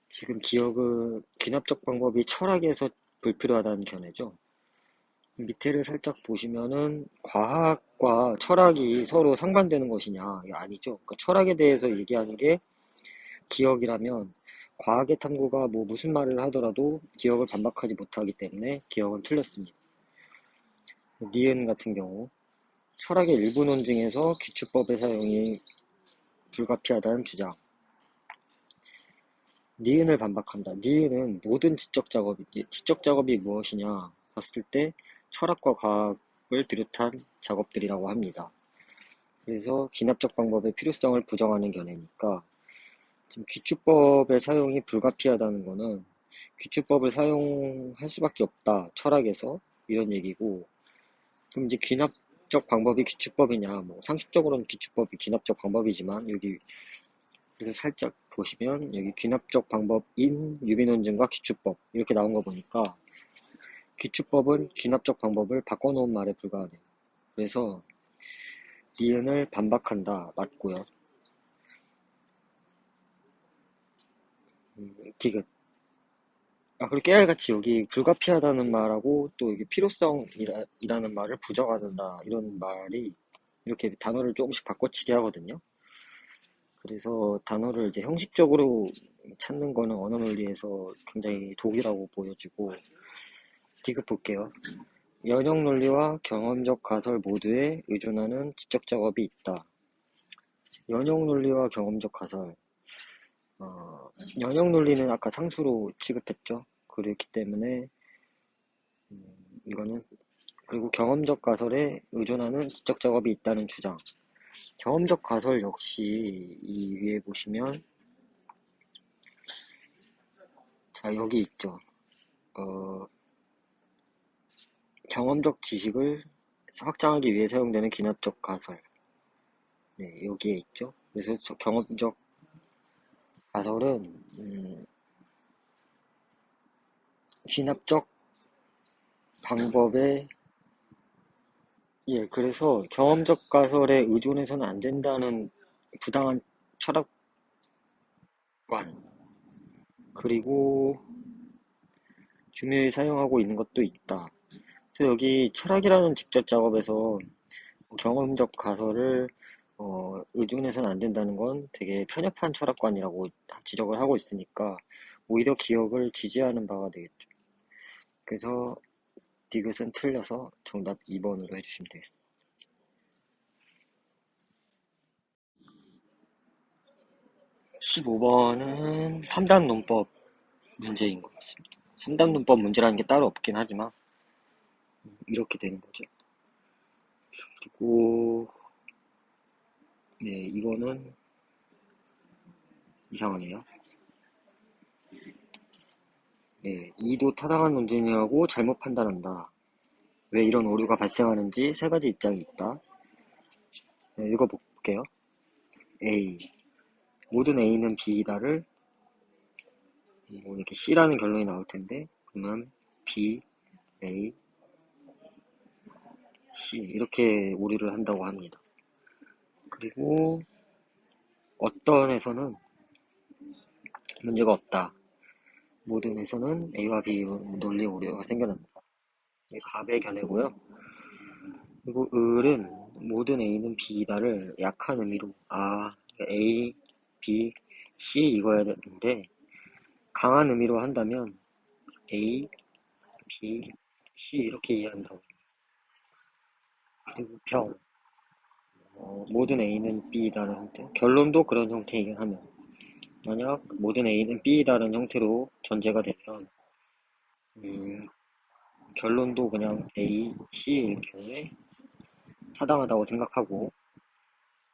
지금 기억은 귀납적 방법이 철학에서 불필요하다는 견해죠. 밑에를 살짝 보시면은 과학과 철학이 서로 상반되는 것이냐? 이게 아니죠. 그러니까 철학에 대해서 얘기하는 게 기억이라면 과학의 탐구가 뭐 무슨 말을 하더라도 기억을 반박하지 못하기 때문에 기억은 틀렸습니다. 니은 같은 경우 철학의 일부 논증에서 기출법의 사용이 불가피하다는 주장. 니은을 반박한다. 니은은 모든 지적 작업이 무엇이냐 봤을 때 철학과 과학을 비롯한 작업들이라고 합니다. 그래서 기납적 방법의 필요성을 부정하는 견해니까, 지금 귀추법의 사용이 불가피하다는 거는 귀추법을 사용할 수밖에 없다, 철학에서, 이런 얘기고, 그럼 이제 귀납적 방법이 귀추법이냐, 뭐 상식적으로는 귀추법이 귀납적 방법이지만, 여기 그래서 살짝 보시면 여기 귀납적 방법인 유비논증과 귀추법 이렇게 나온 거 보니까 귀추법은 귀납적 방법을 바꿔놓은 말에 불과하네요. 그래서 니은을 반박한다 맞고요. 디귿. 그리고 깨알같이 여기 불가피하다는 말하고 또 여기 필요성이라는 말을 부정한다 이런 말이 이렇게 단어를 조금씩 바꿔치기 하거든요. 그래서 단어를 이제 형식적으로 찾는 거는 언어 논리에서 굉장히 독이라고 보여지고, 디귿 볼게요. 연역 논리와 경험적 가설 모두에 의존하는 지적 작업이 있다. 연역 논리와 경험적 가설. 어, 연역 논리는 아까 상수로 취급했죠. 그렇기 때문에 이거는, 그리고 경험적 가설에 의존하는 지적 작업이 있다는 주장. 경험적 가설 역시 이 위에 보시면 자 여기 있죠. 어, 경험적 지식을 확장하기 위해 사용되는 기납적 가설. 네, 여기에 있죠. 그래서 경험적 가설은 귀납적 방법에, 예, 그래서 경험적 가설에 의존해서는 안 된다는 부당한 철학관, 그리고 교묘히 사용하고 있는 것도 있다. 그래서 여기 철학이라는 직접 작업에서 경험적 가설을 의존해서는 안 된다는 건 되게 편협한 철학관이라고 지적을 하고 있으니까 오히려 기억을 지지하는 바가 되겠죠. 그래서 디귿은 틀려서 정답 2번으로 해주시면 되겠습니다. 15번은 3단 논법 문제인 것 같습니다. 3단 논법 문제라는 게 따로 없긴 하지만 이렇게 되는 거죠. 그리고 네, 이거는 이상하네요. 네, 이도 타당한 논쟁이라고 잘못 판단한다. 왜 이런 오류가 발생하는지 세 가지 입장이 있다. 네, 읽어볼게요. A. 모든 A는 B이다를 뭐 이렇게 C라는 결론이 나올 텐데, 그러면 B, A, C 이렇게 오류를 한다고 합니다. 그리고 어떤 에서는 문제가 없다. 모든에서는 A와 B 논리 오류가 생겨난다. 이게 갑의 견해고요. 그리고 을은 모든 A는 B다를 약한 의미로 A, B, C 이거야 되는데 강한 의미로 한다면 A, B, C 이렇게 이해한다고. 그리고 모든 A는 B다는 형태. 결론도 그런 형태이긴 하면 만약 모든 A는 B다는 형태로 전제가 되면 음, 결론도 그냥 A, C일 경우에 타당하다고 생각하고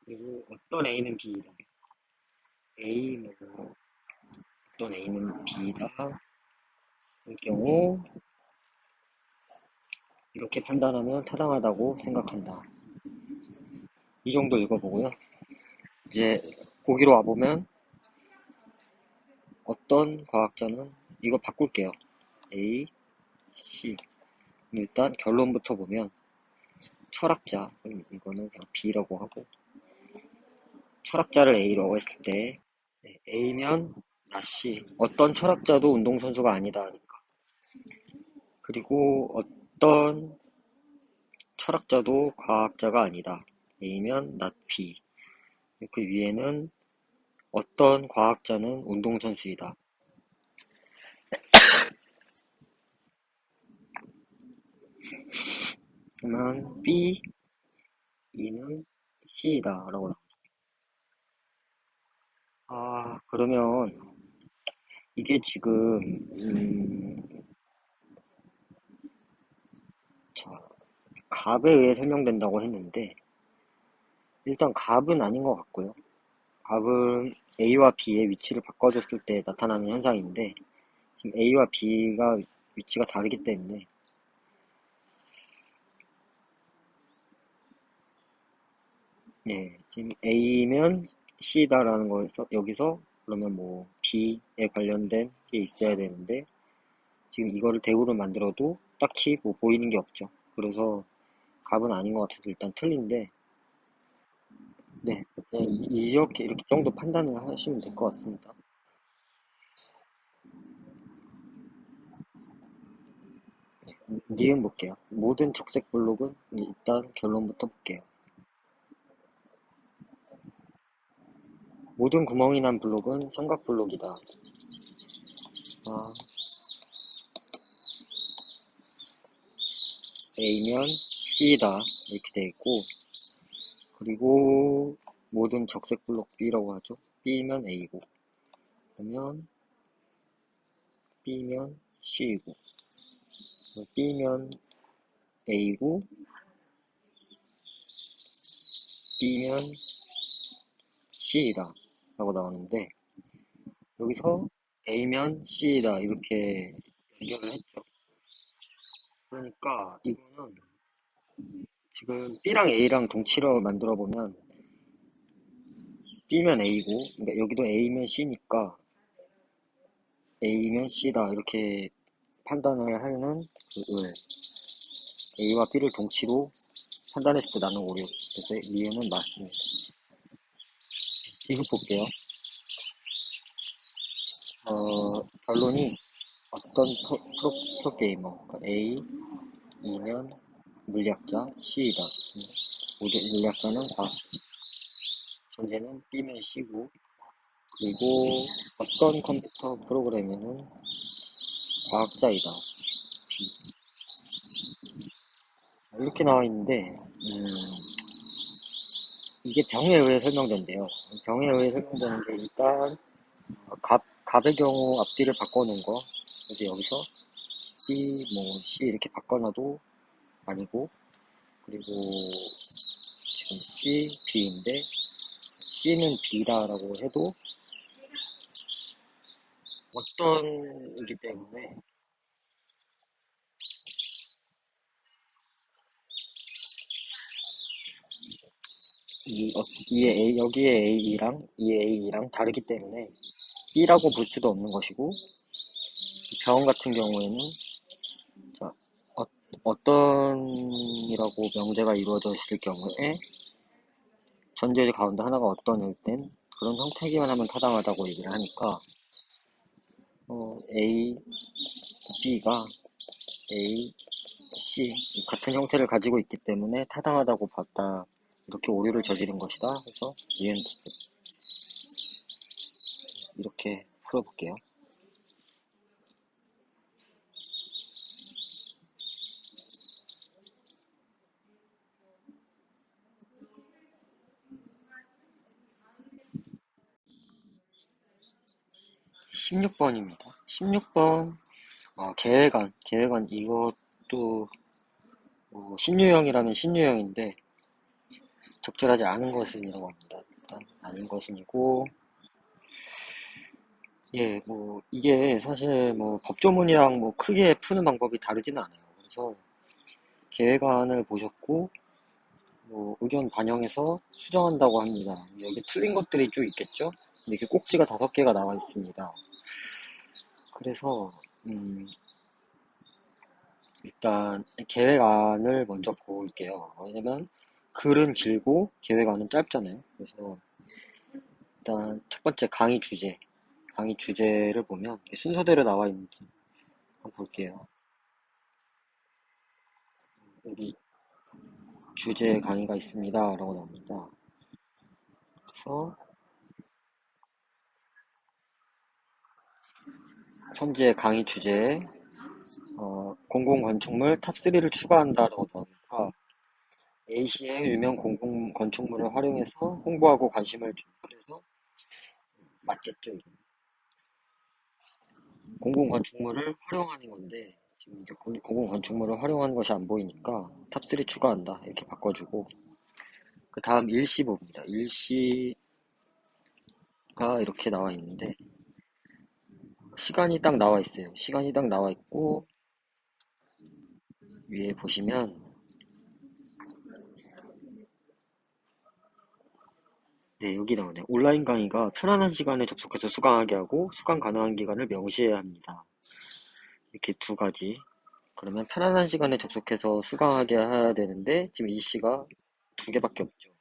그리고 어떤 A는 B다. A, 어떤 A는 B다. 일 경우 이렇게 판단하면 타당하다고 생각한다. 이 정도 읽어보고요. 이제 보기로 와보면 어떤 과학자는 이거 바꿀게요. A, C. 일단 결론부터 보면 철학자, 이거는 그냥 B라고 하고 철학자를 A라고 했을 때 A면 나 C. 어떤 철학자도 운동선수가 아니다. 그리고 어떤 철학자도 과학자가 아니다. A면 not B. 그 위에는 어떤 과학자는 운동선수이다. 그러면 B, E는 C이다. 라고 나옵니다. 그러면 이게 지금 자, 갑에 의해 설명된다고 했는데 일단 갑은 아닌 것 같고요. 갑은 A와 B의 위치를 바꿔줬을 때 나타나는 현상인데 지금 A와 B가 위치가 다르기 때문에 지금 A면 C다라는 거에서 여기서 그러면 뭐 B에 관련된 게 있어야 되는데 지금 이거를 대우를 만들어도 딱히 뭐 보이는 게 없죠. 그래서 갑은 아닌 것 같아서 일단 틀린데 그냥 이렇게 정도 판단을 하시면 될 것 같습니다. 니은 볼게요. 모든 적색 블록은 일단 결론부터 볼게요. 모든 구멍이 난 블록은 삼각 블록이다. A면 C다 이렇게 돼 있고 그리고 모든 적색 블록 B라고 하죠. B면 A고 그러면 B면 C이고 B면 A고 B면 C이다 라고 나오는데 여기서 A면 C이다 이렇게 연결을 했죠. 그러니까 이거는 지금 B랑 A랑 동치로 만들어 보면 B면 A고 그러니까 여기도 A면 C니까 A면 C다 이렇게 판단을 하는 그 A와 B를 동치로 판단했을 때 나는 오류. 그래서 이해는 맞습니다. 지금 볼게요. 결론이 어떤 프로게이머 그러니까 A, E면 물리학자, C이다. 물리학자는 전제는 B면 C고 그리고 어떤 컴퓨터 프로그램에는 과학자이다. B. 이렇게 나와 있는데 이게 병에 의해 설명된대요. 병에 의해 설명되는 게 일단 갑의 경우 앞뒤를 바꿔놓은 거 이제 여기서 B, C 이렇게 바꿔놔도 아니고 그리고 지금 C, B인데 C는 B다라고 해도 어떤이기 때문에 여기에 A랑 다르기 때문에 B라고 볼 수도 없는 것이고 병 같은 경우에는 자, 어떤이라고 명제가 이루어져 있을 경우에 전제 가운데 하나가 어떤일 땐 그런 형태기만 하면 타당하다고 얘기를 하니까 A, B가 A, C 같은 형태를 가지고 있기 때문에 타당하다고 봤다. 이렇게 오류를 저지른 것이다. 해서 니은 이렇게 풀어볼게요. 16번입니다. 16번 계획안 이것도 신유형이라면 신유형인데 적절하지 않은 것은이라고 합니다. 일단 아닌 것은이고 예, 이게 사실 법조문이랑 크게 푸는 방법이 다르지는 않아요. 그래서 계획안을 보셨고 의견 반영해서 수정한다고 합니다. 여기 틀린 것들이 쭉 있겠죠? 이렇게 꼭지가 5개가 나와 있습니다. 그래서 일단 계획안을 먼저 볼게요. 왜냐면 글은 길고 계획안은 짧잖아요. 그래서 일단 첫 번째 강의 주제를 보면 순서대로 나와 있는지 한번 볼게요. 여기 주제 강의가 있습니다. 라고 나옵니다. 그래서 현재 강의 주제에 공공건축물 탑3를 추가한다라고 나오니까 A시의 유명 공공건축물을 활용해서 홍보하고 관심을 좀 그래서 맞겠죠. 이게. 공공건축물을 활용하는 건데 지금 이게 공공건축물을 활용하는 것이 안 보이니까 탑3 추가한다 이렇게 바꿔주고 그 다음 일시 봅니다. 일시가 이렇게 나와 있는데 시간이 딱 나와 있어요. 시간이 딱 나와 있고 위에 보시면 네, 여기 나오네요. 온라인 강의가 편안한 시간에 접속해서 수강하게 하고 수강 가능한 기간을 명시해야 합니다. 이렇게 두 가지. 그러면 편안한 시간에 접속해서 수강하게 해야 되는데 지금 이 시가 2개밖에 없죠.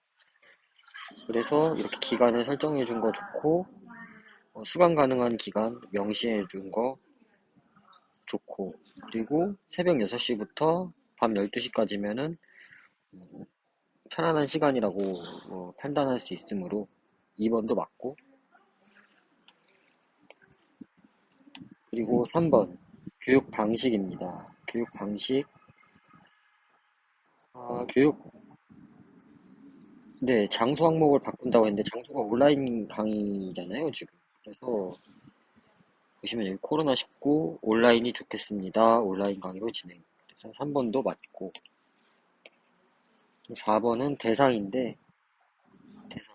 그래서 이렇게 기간을 설정해 준 거 좋고 수강 가능한 기간 명시해 준 거 좋고 그리고 새벽 6시부터 밤 12시까지면은 편안한 시간이라고 판단할 수 있으므로 2번도 맞고 그리고 3번 교육 방식입니다. 교육 방식 교육 네 장소 항목을 바꾼다고 했는데 장소가 온라인 강의잖아요 지금. 그래서 보시면 여기 코로나19 온라인이 좋겠습니다. 온라인 강의로 진행. 그래서 3번도 맞고 4번은 대상인데 대상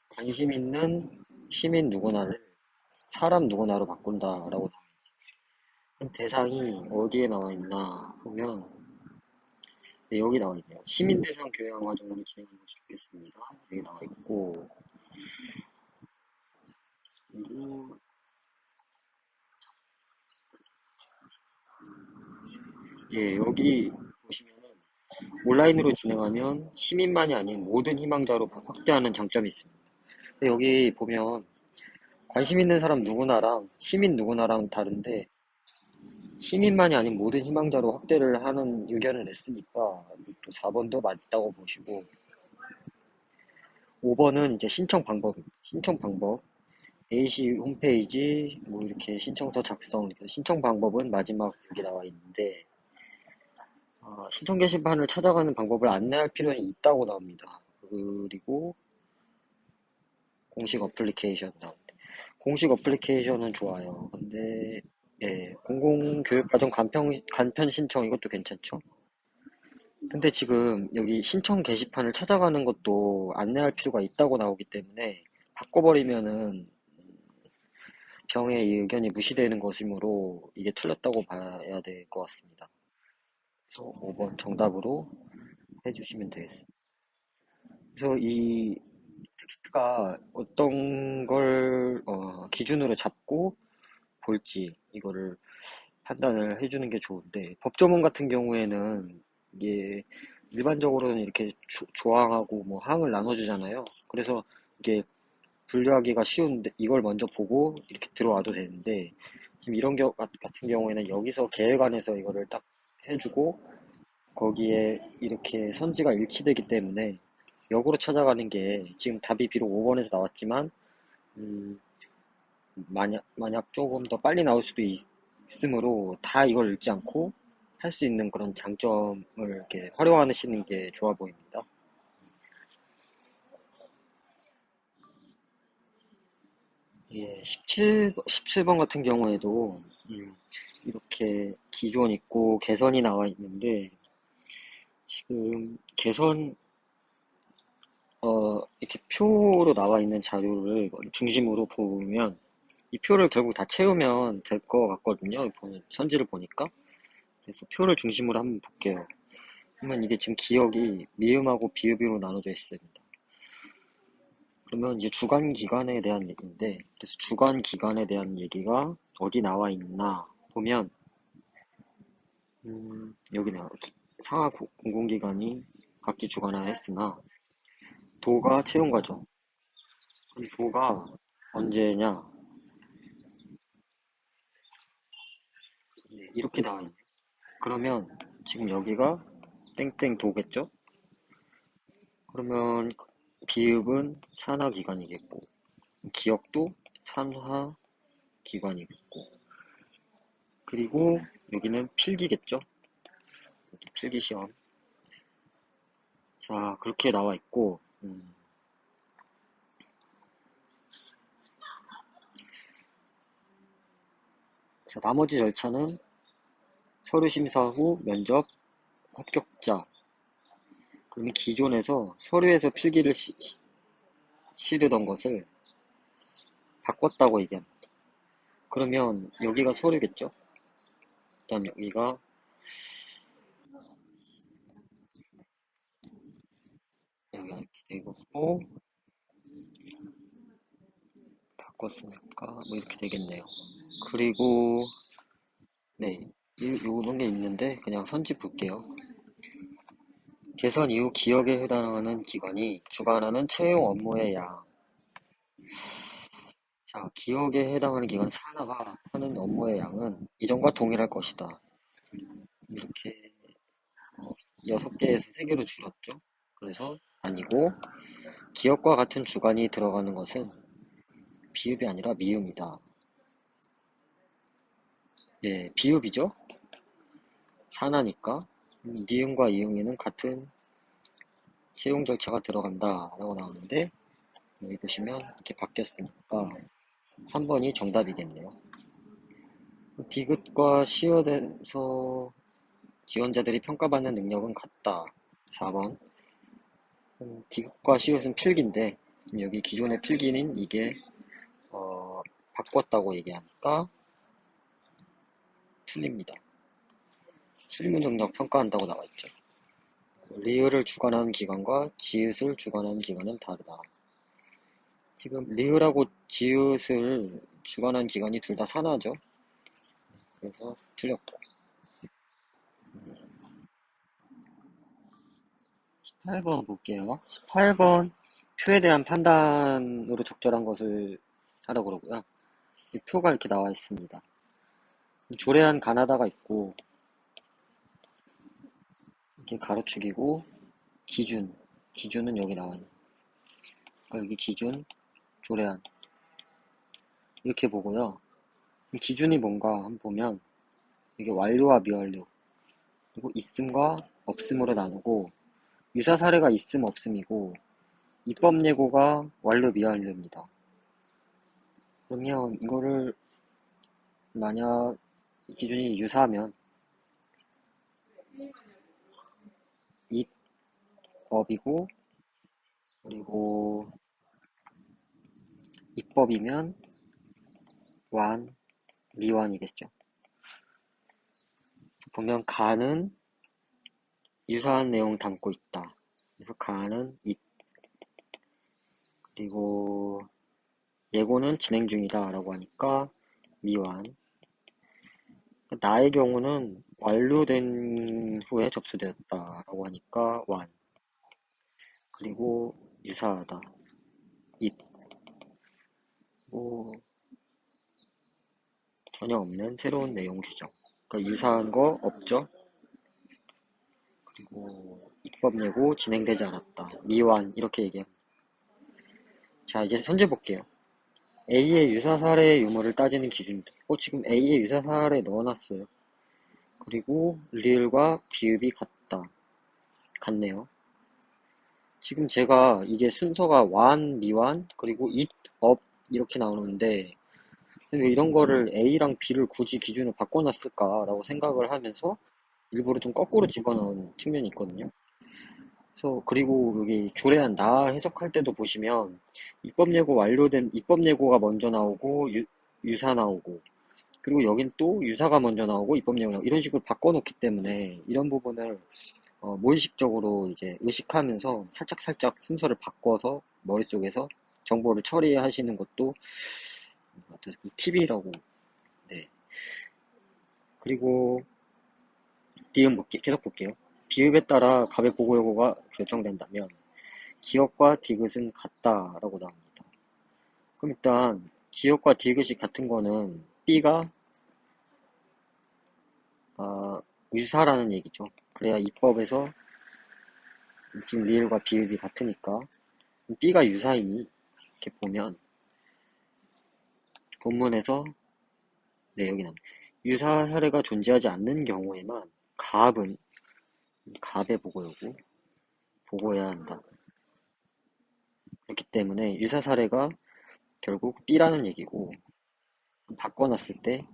관심 있는 시민 누구나를 사람 누구나로 바꾼다라고 대상이 어디에 나와 있나 보면 네, 여기 나와 있네요. 시민 대상 교양 과정으로 진행하는 것이 좋겠습니다. 여기 나와 있고 그리고 예, 여기 보시면은 온라인으로 진행하면 시민만이 아닌 모든 희망자로 확대하는 장점이 있습니다. 근데 여기 보면 관심 있는 사람 누구나랑 시민 누구나랑 다른데 시민만이 아닌 모든 희망자로 확대를 하는 의견을 냈으니까 또 4번도 맞다고 보시고 5번은 이제 신청 방법입니다. 신청 방법 A시 홈페이지 이렇게 신청서 작성 이렇게 신청 방법은 마지막 여기 나와 있는데 신청 게시판을 찾아가는 방법을 안내할 필요는 있다고 나옵니다. 그리고 공식 어플리케이션 나옵니다. 공식 어플리케이션은 좋아요. 근데 예, 공공교육과정 간편 신청 이것도 괜찮죠? 근데 지금 여기 신청 게시판을 찾아가는 것도 안내할 필요가 있다고 나오기 때문에 바꿔버리면은 병의 이 의견이 무시되는 것이므로 이게 틀렸다고 봐야 될 것 같습니다. 그래서 5번 정답으로 해주시면 되겠습니다. 그래서 이 텍스트가 어떤 걸 기준으로 잡고 볼지 이거를 판단을 해주는 게 좋은데 법조문 같은 경우에는 이게 일반적으로는 이렇게 조항하고 항을 나눠주잖아요. 그래서 이게 분류하기가 쉬운데 이걸 먼저 보고 이렇게 들어와도 되는데 지금 이런 같은 경우에는 여기서 계획안에서 이거를 딱 해주고 거기에 이렇게 선지가 일치되기 때문에 역으로 찾아가는 게 지금 답이 비록 5번에서 나왔지만 음, 만약 조금 더 빨리 나올 수도 있으므로 다 이걸 읽지 않고 할 수 있는 그런 장점을 이렇게 활용하시는 게 좋아 보입니다. 예, 17번 같은 경우에도 이렇게 기존 있고 개선이 나와 있는데 지금 개선 이렇게 표로 나와 있는 자료를 중심으로 보면 이 표를 결국 다 채우면 될 것 같거든요. 선지를 보니까. 그래서 표를 중심으로 한번 볼게요. 그러면 이게 지금 기억이 미음하고 비읍으로 나눠져 있습니다. 그러면 이제 주간 기간에 대한 얘기인데, 그래서 주간 기간에 대한 얘기가 어디 나와 있나 보면, 여기네요. 상하 공공기관이 각기 주관하였으나, 도가 채용 과정. 그럼 도가 언제냐? 네, 이렇게 나와 있네요. 그러면 지금 여기가 땡땡 도겠죠? 그러면 비읍은 산하 기간이겠고, 기억도 산하 기관이겠고, 그리고 여기는 필기겠죠? 여기 필기 시험. 자, 그렇게 나와 있고, 자, 나머지 절차는 서류 심사 후 면접 합격자. 그러면 기존에서 서류에서 필기를 치르던 것을 바꿨다고 얘기합니다. 그러면 여기가 서류겠죠? 그다음 여기가 이렇게 되고 바꿨으니까 뭐 이렇게 되겠네요. 그리고 네, 요런 게 있는데 그냥 선지 볼게요. 개선 이후 기억에 해당하는 기관이 주관하는 채용 업무의 양. 자, 기억에 해당하는 기관 산하가 하는 업무의 양은 이전과 동일할 것이다. 이렇게 6개에서 3개로 줄었죠. 그래서 아니고 기억과 같은 주관이 들어가는 것은 비읍이 아니라 미음이다. 네, 비읍이죠. 산하니까 니음과 이음에는 같은 채용 절차가 들어간다 라고 나오는데 여기 보시면 이렇게 바뀌었으니까 3번이 정답이겠네요. 디귿과 시옷에서 지원자들이 평가받는 능력은 같다. 4번. 디귿과 시옷은 필기인데 여기 기존의 필기는 이게 바꿨다고 얘기하니까 틀립니다. 실무 능력 평가한다고 나와있죠. 리을을 주관하는 기관과 지읒을 주관하는 기관은 다르다. 지금 리을하고 지읒을 주관하는 기관이 둘 다 산하죠. 그래서 틀렸고. 18번 볼게요. 18번 표에 대한 판단으로 적절한 것을 하라고 그러고요. 이 표가 이렇게 나와 있습니다. 조례한 가나다가 있고 이렇게 가로축이고 기준은 여기 나와 있는. 그러니까 여기 기준, 조례한 이렇게 보고요. 이 기준이 뭔가 한번 보면 이게 완료와 미완료 그리고 있음과 없음으로 나누고 유사 사례가 있음 없음이고 입법 예고가 완료 미완료입니다. 그러면 이거를 만약 이 기준이 유사하면 입법이고 그리고 입법이면 완, 미완이겠죠. 보면 가는 유사한 내용 담고 있다. 그래서 가는 입 그리고 예고는 진행 중이다 라고 하니까 미완. 나의 경우는 완료된 후에 접수되었다 라고 하니까 완. 그리고 유사하다 입. 뭐 전혀 없는 새로운 내용 규정. 그러니까 유사한 거 없죠. 그리고 입법 예고 진행되지 않았다. 미완 이렇게 얘기합니다. 자, 이제 현재 볼게요. A의 유사 사례의 유무를 따지는 기준들. 지금 A의 유사 사례 넣어놨어요. 그리고 리을과 비읍이 같네요. 지금 제가 이게 순서가 완, 미완, 그리고 it, up 이렇게 나오는데 왜 이런 거를 A랑 B를 굳이 기준을 바꿔놨을까라고 생각을 하면서 일부러 좀 거꾸로 집어넣은 측면이 있거든요. 그래서 그리고 여기 조례안 나 해석할 때도 보시면 입법 예고 완료된 입법 예고가 먼저 나오고 유사 나오고 그리고 여긴 또 유사가 먼저 나오고 입법 예고 나오고 이런 식으로 바꿔놓기 때문에 이런 부분을 무의식적으로 이제 의식하면서 살짝살짝 순서를 바꿔서 머릿속에서 정보를 처리하시는 것도 팁이라고. 네. 그리고 계속 볼게요. 비읍에 따라 갑의 보고 여부가 결정된다면 기억과 디귿은 같다라고 나옵니다. 그럼 일단 기억과 디귿이 같은 거는 B가 유사라는 얘기죠. 그래야 입법에서 지금 리을과 비읍이 같으니까 B가 유사이니 이렇게 보면 본문에서 네 여기 나옵니다. 유사 사례가 존재하지 않는 경우에만 갑의 보고여고 보고해야 한다. 그렇기 때문에 유사 사례가 결국 B라는 얘기고 바꿔놨을 때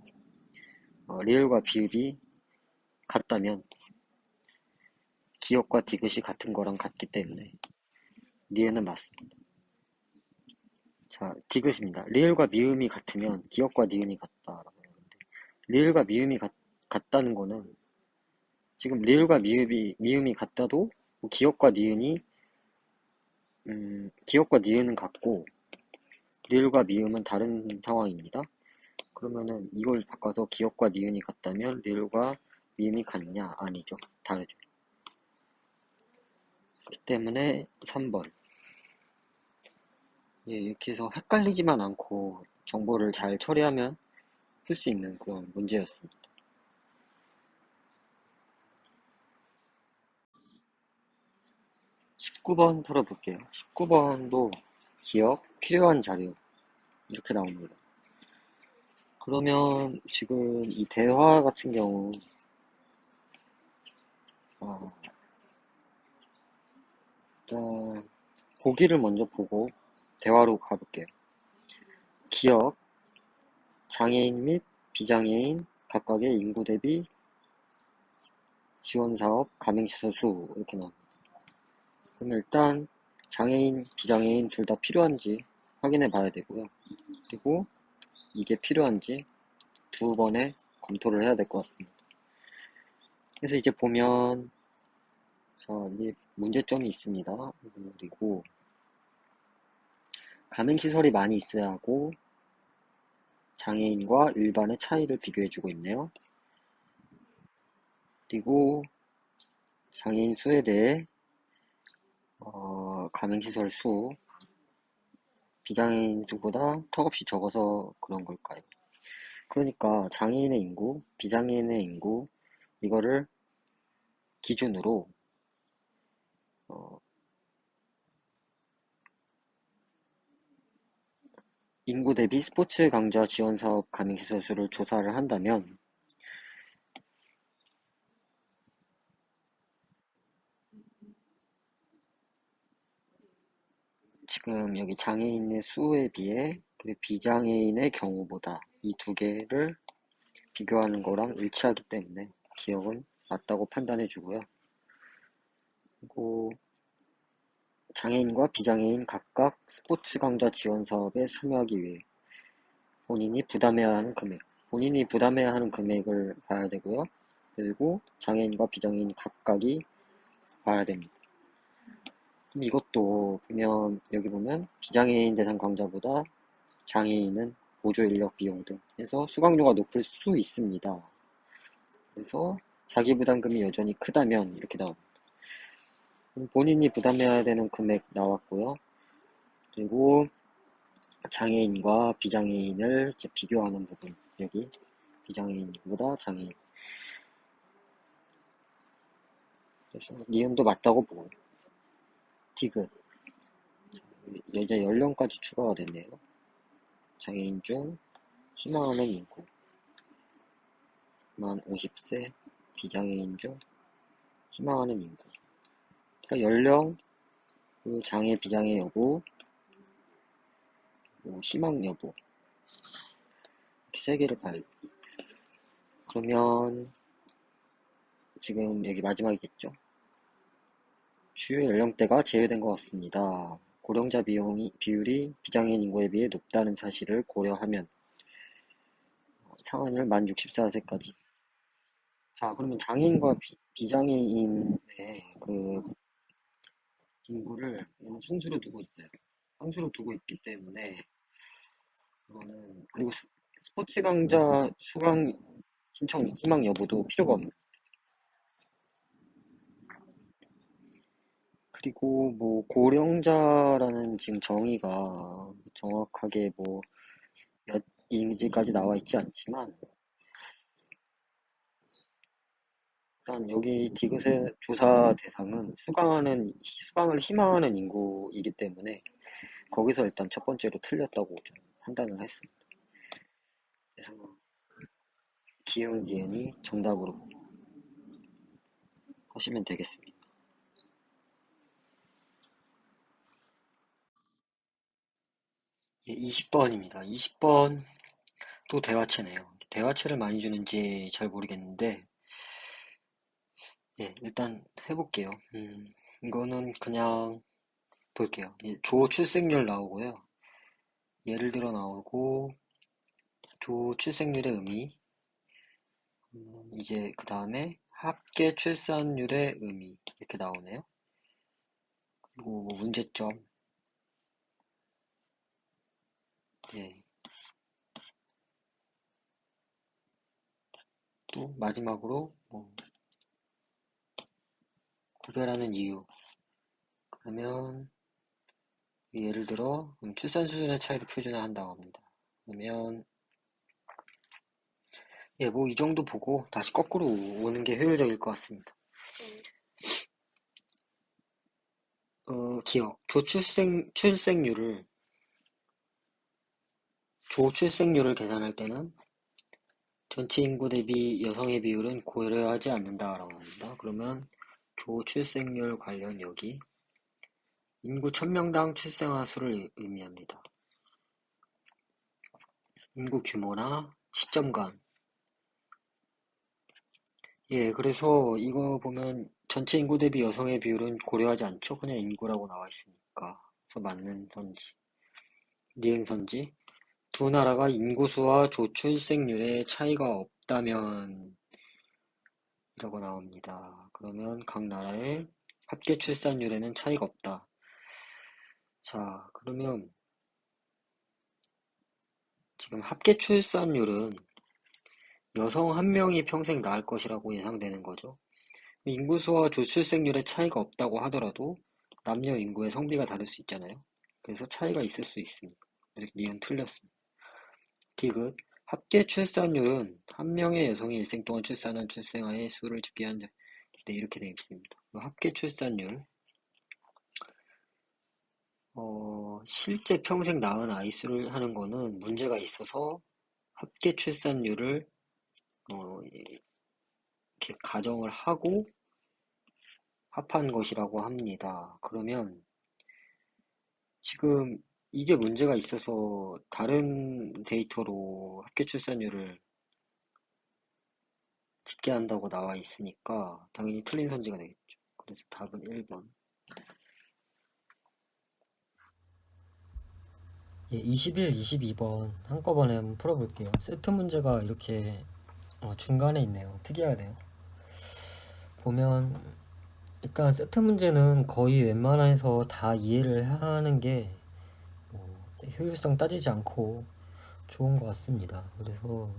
리을과 비읍이 같다면 기억과 디귿이 같은 거랑 같기 때문에 니은은 맞습니다. 자, 디귿입니다. 리을과 미음이 같으면 기억과 니은이 같다라고 하는데 리을과 미음이 같다는 거는 지금 리을과 미음이 같다도 기억과 니은은 같고 리을과 미음은 다른 상황입니다. 그러면은 이걸 바꿔서 기억과 니은이 같다면 리을과 미음이 같냐? 아니죠. 다르죠. 그렇기 때문에 3번. 예, 이렇게 해서 헷갈리지만 않고 정보를 잘 처리하면 풀 수 있는 그런 문제였습니다. 19번 풀어볼게요. 19번도 기억, 필요한 자료 이렇게 나옵니다. 그러면 지금 이 대화 같은 경우 일단 보기를 먼저 보고 대화로 가볼게요. 기억, 장애인 및 비장애인 각각의 인구 대비 지원사업 가맹시설 수 이렇게 나옵니다. 그럼 일단 장애인, 비장애인 둘 다 필요한지 확인해 봐야 되고요. 그리고 이게 필요한지 두 번에 검토를 해야 될 것 같습니다. 그래서 이제 보면 이제 문제점이 있습니다. 그리고 가맹시설이 많이 있어야 하고 장애인과 일반의 차이를 비교해주고 있네요. 그리고 장애인 수에 대해 가맹시설 수 비장애인 수보다 턱없이 적어서 그런 걸까요? 그러니까 장애인의 인구, 비장애인의 인구 이거를 기준으로 인구 대비 스포츠 강좌 지원 사업 가맹시설 수를 조사를 한다면 지금 여기 장애인의 수에 비해 비장애인의 경우보다 이 두 개를 비교하는 거랑 일치하기 때문에 기억은 맞다고 판단해 주고요. 그리고 장애인과 비장애인 각각 스포츠 강좌 지원 사업에 참여하기 위해 본인이 부담해야 하는 금액을 봐야 되고요. 그리고 장애인과 비장애인 각각이 봐야 됩니다. 이것도 보면 여기 보면 비장애인 대상 강좌보다 장애인은 보조 인력 비용 등 해서 수강료가 높을 수 있습니다. 그래서 자기 부담금이 여전히 크다면 이렇게 나옵니다. 본인이 부담해야 되는 금액 나왔고요. 그리고 장애인과 비장애인을 이제 비교하는 부분. 여기 비장애인보다 장애인. 그래서 니은도 맞다고 보고. 디귿. 이제 연령까지 추가가 됐네요. 장애인 중 희망하는 인구. 만 50세. 비장애인 중 희망하는 인구. 그러니까 연령, 그 장애, 비장애 여부, 뭐 희망 여부. 이렇게 세 개를 봐요. 그러면 지금 여기 마지막이겠죠? 주요 연령대가 제외된 것 같습니다. 고령자 비율이 비장애인 인구에 비해 높다는 사실을 고려하면 상한율 만 64세까지. 자, 그러면 장애인과 비장애인의 그 인구를 얘는 상수로 두고 있어요. 상수로 두고 있기 때문에 이거는 그리고 스포츠 강좌 수강 신청 희망 여부도 필요가 없는. 그리고 뭐 고령자라는 지금 정의가 정확하게 뭐 몇 인지까지 나와 있지 않지만 일단 여기 디귿의 조사 대상은 수강을 희망하는 인구이기 때문에 거기서 일단 첫 번째로 틀렸다고 좀 판단을 했습니다. 그래서 기흥, 니은이 정답으로 하시면 되겠습니다. 예, 20번입니다. 20번 또 대화체네요. 대화체를 많이 주는지 잘 모르겠는데 예, 일단 해볼게요. 이거는 그냥 볼게요. 예, 조 출생률 나오고요. 예를 들어 나오고 조 출생률의 의미 이제 그 다음에 합계 출산율의 의미 이렇게 나오네요. 그리고 뭐 문제점 예, 또 마지막으로 뭐 구별하는 이유 그러면 예를 들어 출산 수준의 차이를 표준화한다고 합니다. 그러면 예, 뭐 이 정도 보고 다시 거꾸로 오는 게 효율적일 것 같습니다. 기억. 조출생률을 계산할 때는 전체 인구 대비 여성의 비율은 고려하지 않는다라고 합니다. 그러면 조출생률 관련 여기 인구 1000명당 출생아 수를 의미합니다. 인구 규모나 시점간. 예, 그래서 이거 보면 전체 인구 대비 여성의 비율은 고려하지 않죠. 그냥 인구라고 나와 있으니까. 그래서 맞는 선지. 니은선지. 두 나라가 인구수와 조출생률에 차이가 없다면 이라고 나옵니다. 그러면 각 나라의 합계 출산율에는 차이가 없다. 자, 그러면 지금 합계 출산율은 여성 한 명이 평생 낳을 것이라고 예상되는 거죠. 인구수와 조출생률에 차이가 없다고 하더라도 남녀 인구의 성비가 다를 수 있잖아요. 그래서 차이가 있을 수 있습니다. 그래서 니은 틀렸습니다. 디귿 합계 출산율은 한 명의 여성이 일생 동안 출산한 출생아의 수를 집계한 자. 네, 이렇게 되어 있습니다. 합계 출산율 실제 평생 낳은 아이 수를 하는 거는 문제가 있어서 합계 출산율을 이렇게 가정을 하고 합한 것이라고 합니다. 그러면 지금 이게 문제가 있어서 다른 데이터로 합계 출산율을 집계한다고 나와 있으니까 당연히 틀린 선지가 되겠죠. 그래서 답은 1번. 예, 21, 22번 한꺼번에 한번 풀어볼게요. 세트 문제가 이렇게 중간에 있네요. 특이하네요. 보면 일단 세트 문제는 거의 웬만해서 다 이해를 하는 게 효율성 따지지 않고 좋은 것 같습니다. 그래서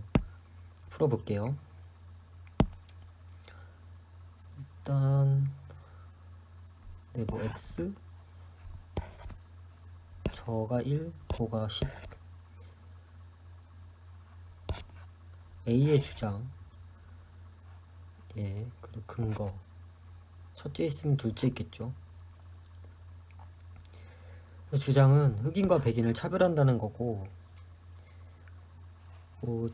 풀어볼게요. 일단 네, 뭐 x 저가 1, 고가 10. A의 주장, 예, 그리고 근거. 첫째 있으면 둘째 있겠죠. 주장은 흑인과 백인을 차별한다는 거고,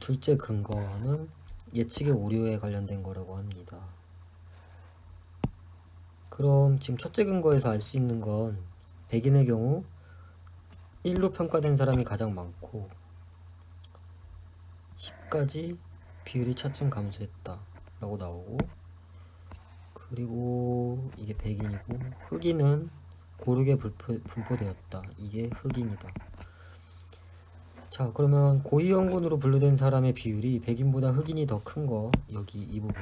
둘째 근거는 예측의 오류에 관련된 거라고 합니다. 그럼 지금 첫째 근거에서 알 수 있는 건 백인의 경우 1로 평가된 사람이 가장 많고 10까지 비율이 차츰 감소했다 라고 나오고, 그리고 이게 백인이고 흑인은 고르게 분포되었다. 이게 흑인이다. 자, 그러면 고위험군으로 분류된 사람의 비율이 백인보다 흑인이 더 큰 거, 여기 이 부분,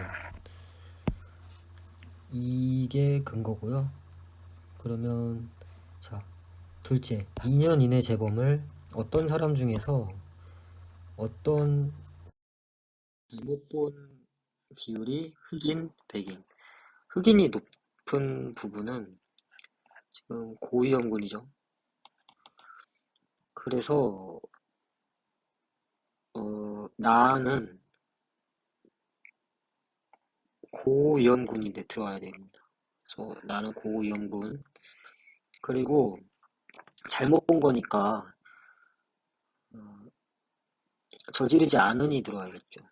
이게 근거고요. 그러면 자, 둘째, 2년 이내 재범을 어떤 사람 중에서 어떤 못 본 비율이 흑인, 백인. 흑인이 높은 부분은 지금 고위험군이죠. 그래서 나는 고위험군인데 들어와야 됩니다. 그래서 나는 고위험군. 그리고 잘못 본 거니까 저지르지 않으니 들어와야겠죠.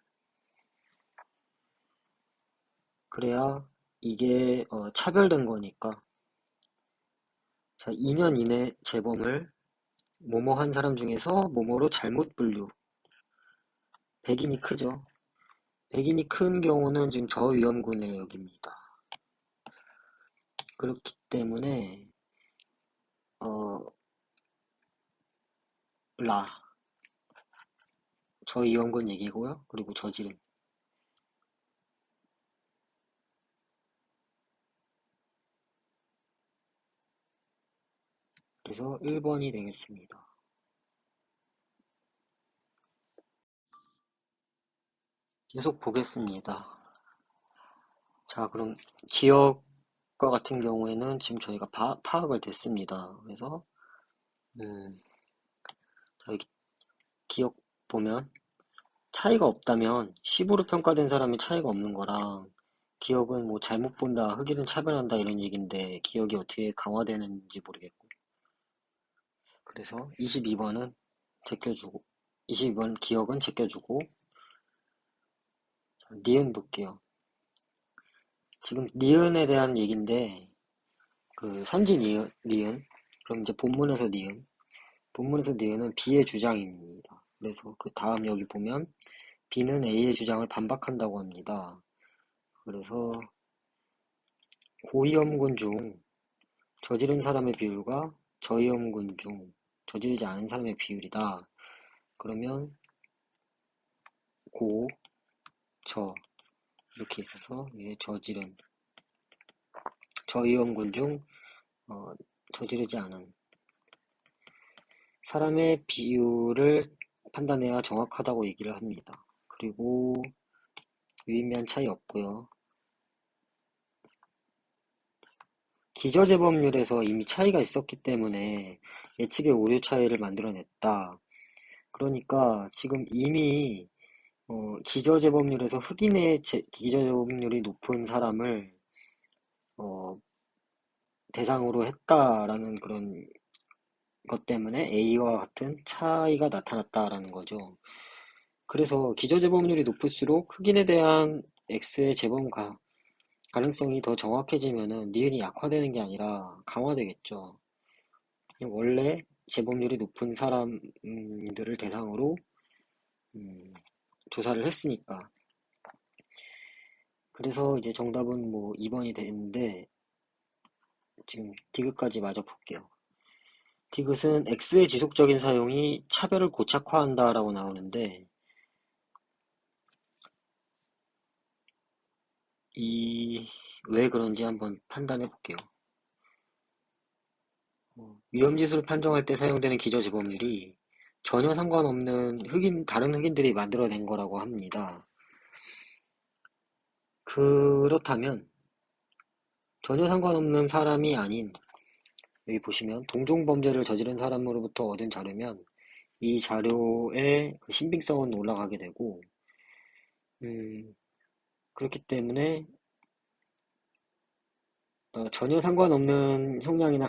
그래야 이게 차별된 거니까. 자, 2년 이내 재범을 뭐뭐 한 사람 중에서 뭐뭐로 잘못 분류. 백인이 크죠. 백인이 큰 경우는 지금 저위험군의 역입니다. 그렇기 때문에 라 저위험군 얘기고요. 그리고 저지른. 그래서 1번이 되겠습니다. 계속 보겠습니다. 자, 그럼 기억과 같은 경우에는 지금 저희가 파악을 됐습니다. 그래서 자, 여기 기억 보면 차이가 없다면 10으로 평가된 사람이 차이가 없는 거랑, 기억은 뭐 잘못 본다, 흑인은 차별한다 이런 얘기인데 기억이 어떻게 강화되는지 모르겠고, 그래서 22번은 제껴주고, 22번 기억은 제껴주고. 자, 니은 볼게요. 지금 니은에 대한 얘기인데 그 선지 니은, 그럼 이제 본문에서 니은은 B의 주장입니다. 그래서 그 다음 여기 보면 B는 A의 주장을 반박한다고 합니다. 그래서 고위험군 중 저지른 사람의 비율과 저위험군 중 저지르지 않은 사람의 비율이다. 그러면 고, 저 이렇게 있어서 저지른, 저위험군 중 저지르지 않은 사람의 비율을 판단해야 정확하다고 얘기를 합니다. 그리고 유의미한 차이 없고요. 기저재범률에서 이미 차이가 있었기 때문에 예측의 오류 차이를 만들어냈다. 그러니까 지금 이미 기저재범률에서 흑인의 기저재범률이 높은 사람을 대상으로 했다라는 그런 것 때문에 A와 같은 차이가 나타났다라는 거죠. 그래서 기저재범률이 높을수록 흑인에 대한 X의 재범 가능성이 더 정확해지면은 니은이 약화되는 게 아니라 강화되겠죠. 원래 재범률이 높은 사람들을 대상으로 조사를 했으니까. 그래서 이제 정답은 뭐 2번이 되는데, 지금 디귿까지 마저 볼게요. 디귿은 X의 지속적인 사용이 차별을 고착화한다라고 나오는데, 왜 그런지 한번 판단해 볼게요. 위험지수를 판정할 때 사용되는 기저재범률이 전혀 상관없는 다른 흑인들이 만들어낸 거라고 합니다. 그렇다면 전혀 상관없는 사람이 아닌 여기 보시면 동종범죄를 저지른 사람으로부터 얻은 자료면 이 자료의 그 신빙성은 올라가게 되고, 음, 그렇기 때문에 전혀 상관없는 형량이나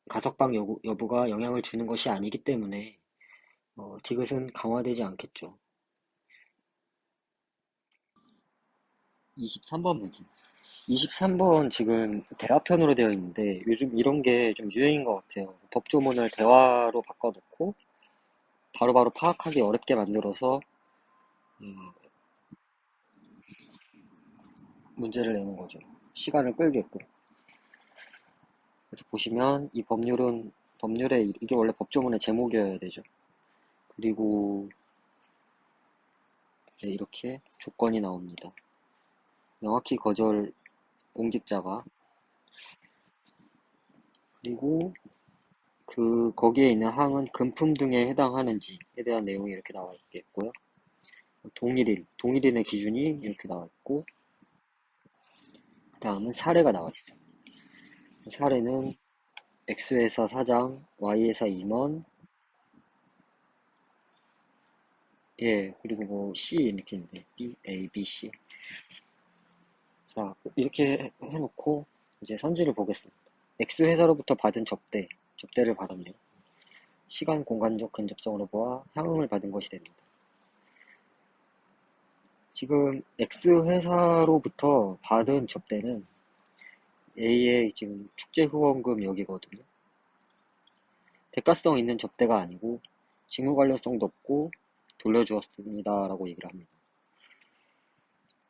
가석방 여부가 영향을 주는 것이 아니기 때문에 디귿은 강화되지 않겠죠. 23번 문제. 23번 지금 대화편으로 되어 있는데 요즘 이런 게 좀 유행인 것 같아요. 법조문을 대화로 바꿔놓고 바로바로 파악하기 어렵게 만들어서 음, 문제를 내는 거죠. 시간을 끌게끔. 그래서 보시면 이 법률에 이게 원래 법조문의 제목이어야 되죠. 그리고 네, 이렇게 조건이 나옵니다. 명확히 거절 공직자가 그리고 거기에 있는 항은 금품 등에 해당하는지에 대한 내용이 이렇게 나와 있겠고요. 동일인의 기준이 이렇게 나와 있고 그 다음은 사례가 나와 있어요. 사례는 X회사 사장, Y회사 임원, 예, 그리고 뭐 C 이렇게 있는데 B, A, B, C. 자, 이렇게 해놓고 이제 선지를 보겠습니다. X회사로부터 받은 접대를 받았네요. 시간, 공간적 근접성으로 보아 향응을 받은 것이 됩니다. 지금 X회사로부터 받은 접대는 A의 지금 축제 후원금 여기거든요. 대가성 있는 접대가 아니고 직무 관련성도 없고 돌려주었습니다 라고 얘기를 합니다.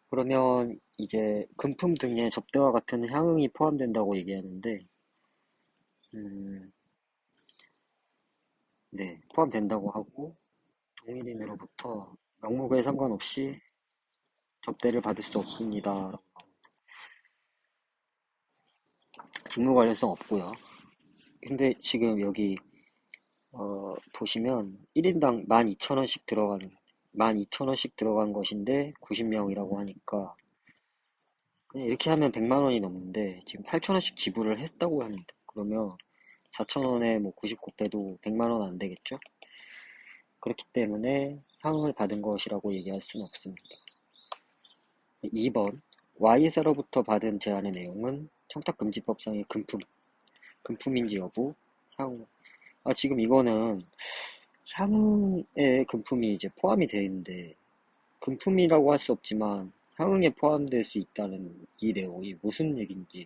그러면 이제 금품 등의 접대와 같은 향응이 포함된다고 얘기하는데 네, 포함된다고 하고 동일인으로부터 명목에 상관없이 접대를 받을 수 없습니다. 직무 관련성 없고요. 근데 지금 여기 보시면 1인당 12,000원씩 들어간 것인데 90명이라고 하니까 그냥 이렇게 하면 100만 원이 넘는데 지금 8,000원씩 지불을 했다고 합니다. 그러면 4,000원에 뭐 99빼도 100만 원 안 되겠죠? 그렇기 때문에 향응을 받은 것이라고 얘기할 수는 없습니다. 2번 Y사로부터 받은 제안의 내용은 청탁금지법상의 금품인지 여부, 향후. 지금 이거는 향응에 금품이 이제 포함이 되어 있는데 금품이라고 할 수 없지만 향응에 포함될 수 있다는 이 내용이 무슨 얘기인지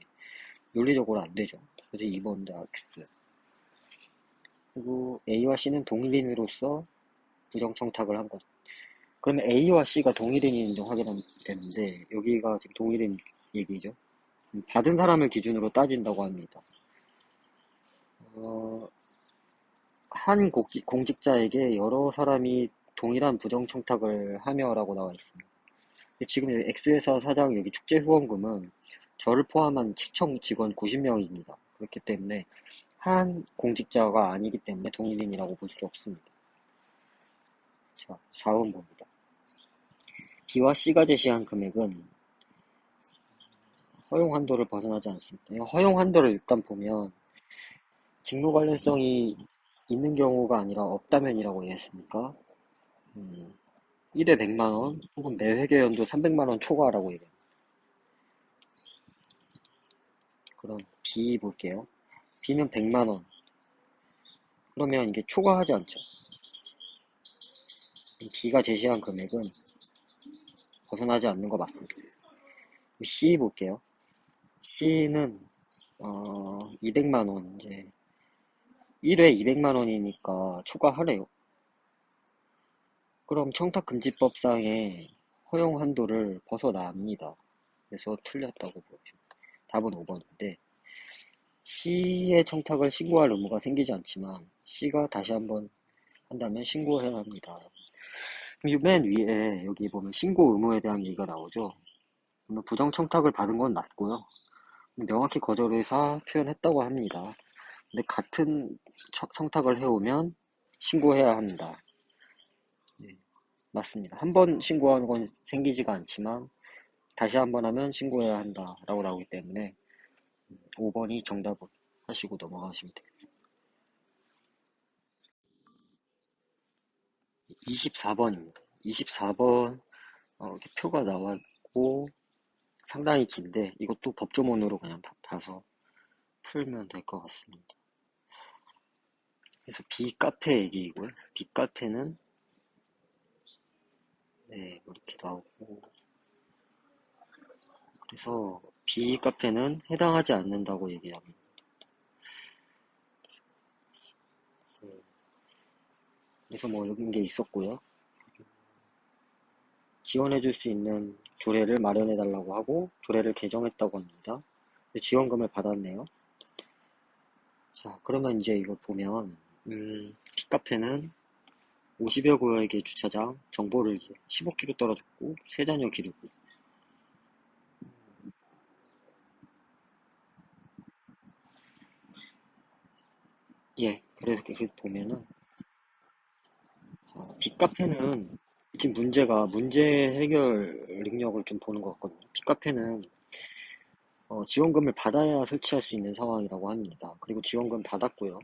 논리적으로 안 되죠. 그래서 2번 다 X. 그리고 A와 C는 동일인으로서 부정청탁을 한 것. 그러면 A와 C가 동일인인지 확인하면 되는데 여기가 지금 동일인 얘기죠. 받은 사람을 기준으로 따진다고 합니다. 어, 한 공직자에게 여러 사람이 동일한 부정청탁을 하며라고 나와 있습니다. 지금 여기 X회사 사장 여기 축제 후원금은 저를 포함한 시청 직원 90명입니다. 그렇기 때문에 한 공직자가 아니기 때문에 동일인이라고 볼 수 없습니다. 자, 4번 봅니다. B와 C가 제시한 금액은 허용 한도를 벗어나지 않습니다. 허용 한도를 일단 보면 직무 관련성이 있는 경우가 아니라 없다면이라고 얘기했으니까 1회 100만원 혹은 매 회계 연도 300만원 초과라고 얘기해요. 그럼 B 볼게요. B는 100만원. 그러면 이게 초과하지 않죠. B가 제시한 금액은 벗어나지 않는 거 맞습니다. C 볼게요. C는 200만원 이제 1회 200만원이니까 초과하래요. 그럼 청탁금지법상의 허용 한도를 벗어납니다. 그래서 틀렸다고 보죠. 답은 5번인데 C의 청탁을 신고할 의무가 생기지 않지만 C가 다시 한번 한다면 신고해야 합니다. 맨 위에 여기 보면 신고 의무에 대한 얘기가 나오죠. 그러면 부정 청탁을 받은 건 맞고요. 명확히 거절 의사 표현했다고 합니다. 근데 같은 청탁을 해오면 신고해야 합니다. 네, 맞습니다. 한 번 신고하는 건 생기지가 않지만 다시 한 번 하면 신고해야 한다라고 나오기 때문에 5번이 정답을 하시고 넘어가시면 돼요. 24번입니다. 24번 이렇게 표가 나왔고 상당히 긴데 이것도 법조문으로 그냥 봐서 풀면 될 것 같습니다. 그래서 B카페 얘기이고요. B카페는 네, 뭐 이렇게 나오고 그래서 B카페는 해당하지 않는다고 얘기합니다. 네, 그래서 뭐 이런 게 있었고요. 지원해줄 수 있는 조례를 마련해달라고 하고 조례를 개정했다고 합니다. 지원금을 받았네요. 자, 그러면 이제 이걸 보면 B카페는 50여 구역의 주차장 정보를 15km 떨어졌고 세자녀 기르고 예, 그래서 이렇게 보면은 빅카페는 지금 문제가 문제 해결 능력을 좀 보는 것 같거든요. 빅카페는 지원금을 받아야 설치할 수 있는 상황이라고 합니다. 그리고 지원금 받았고요.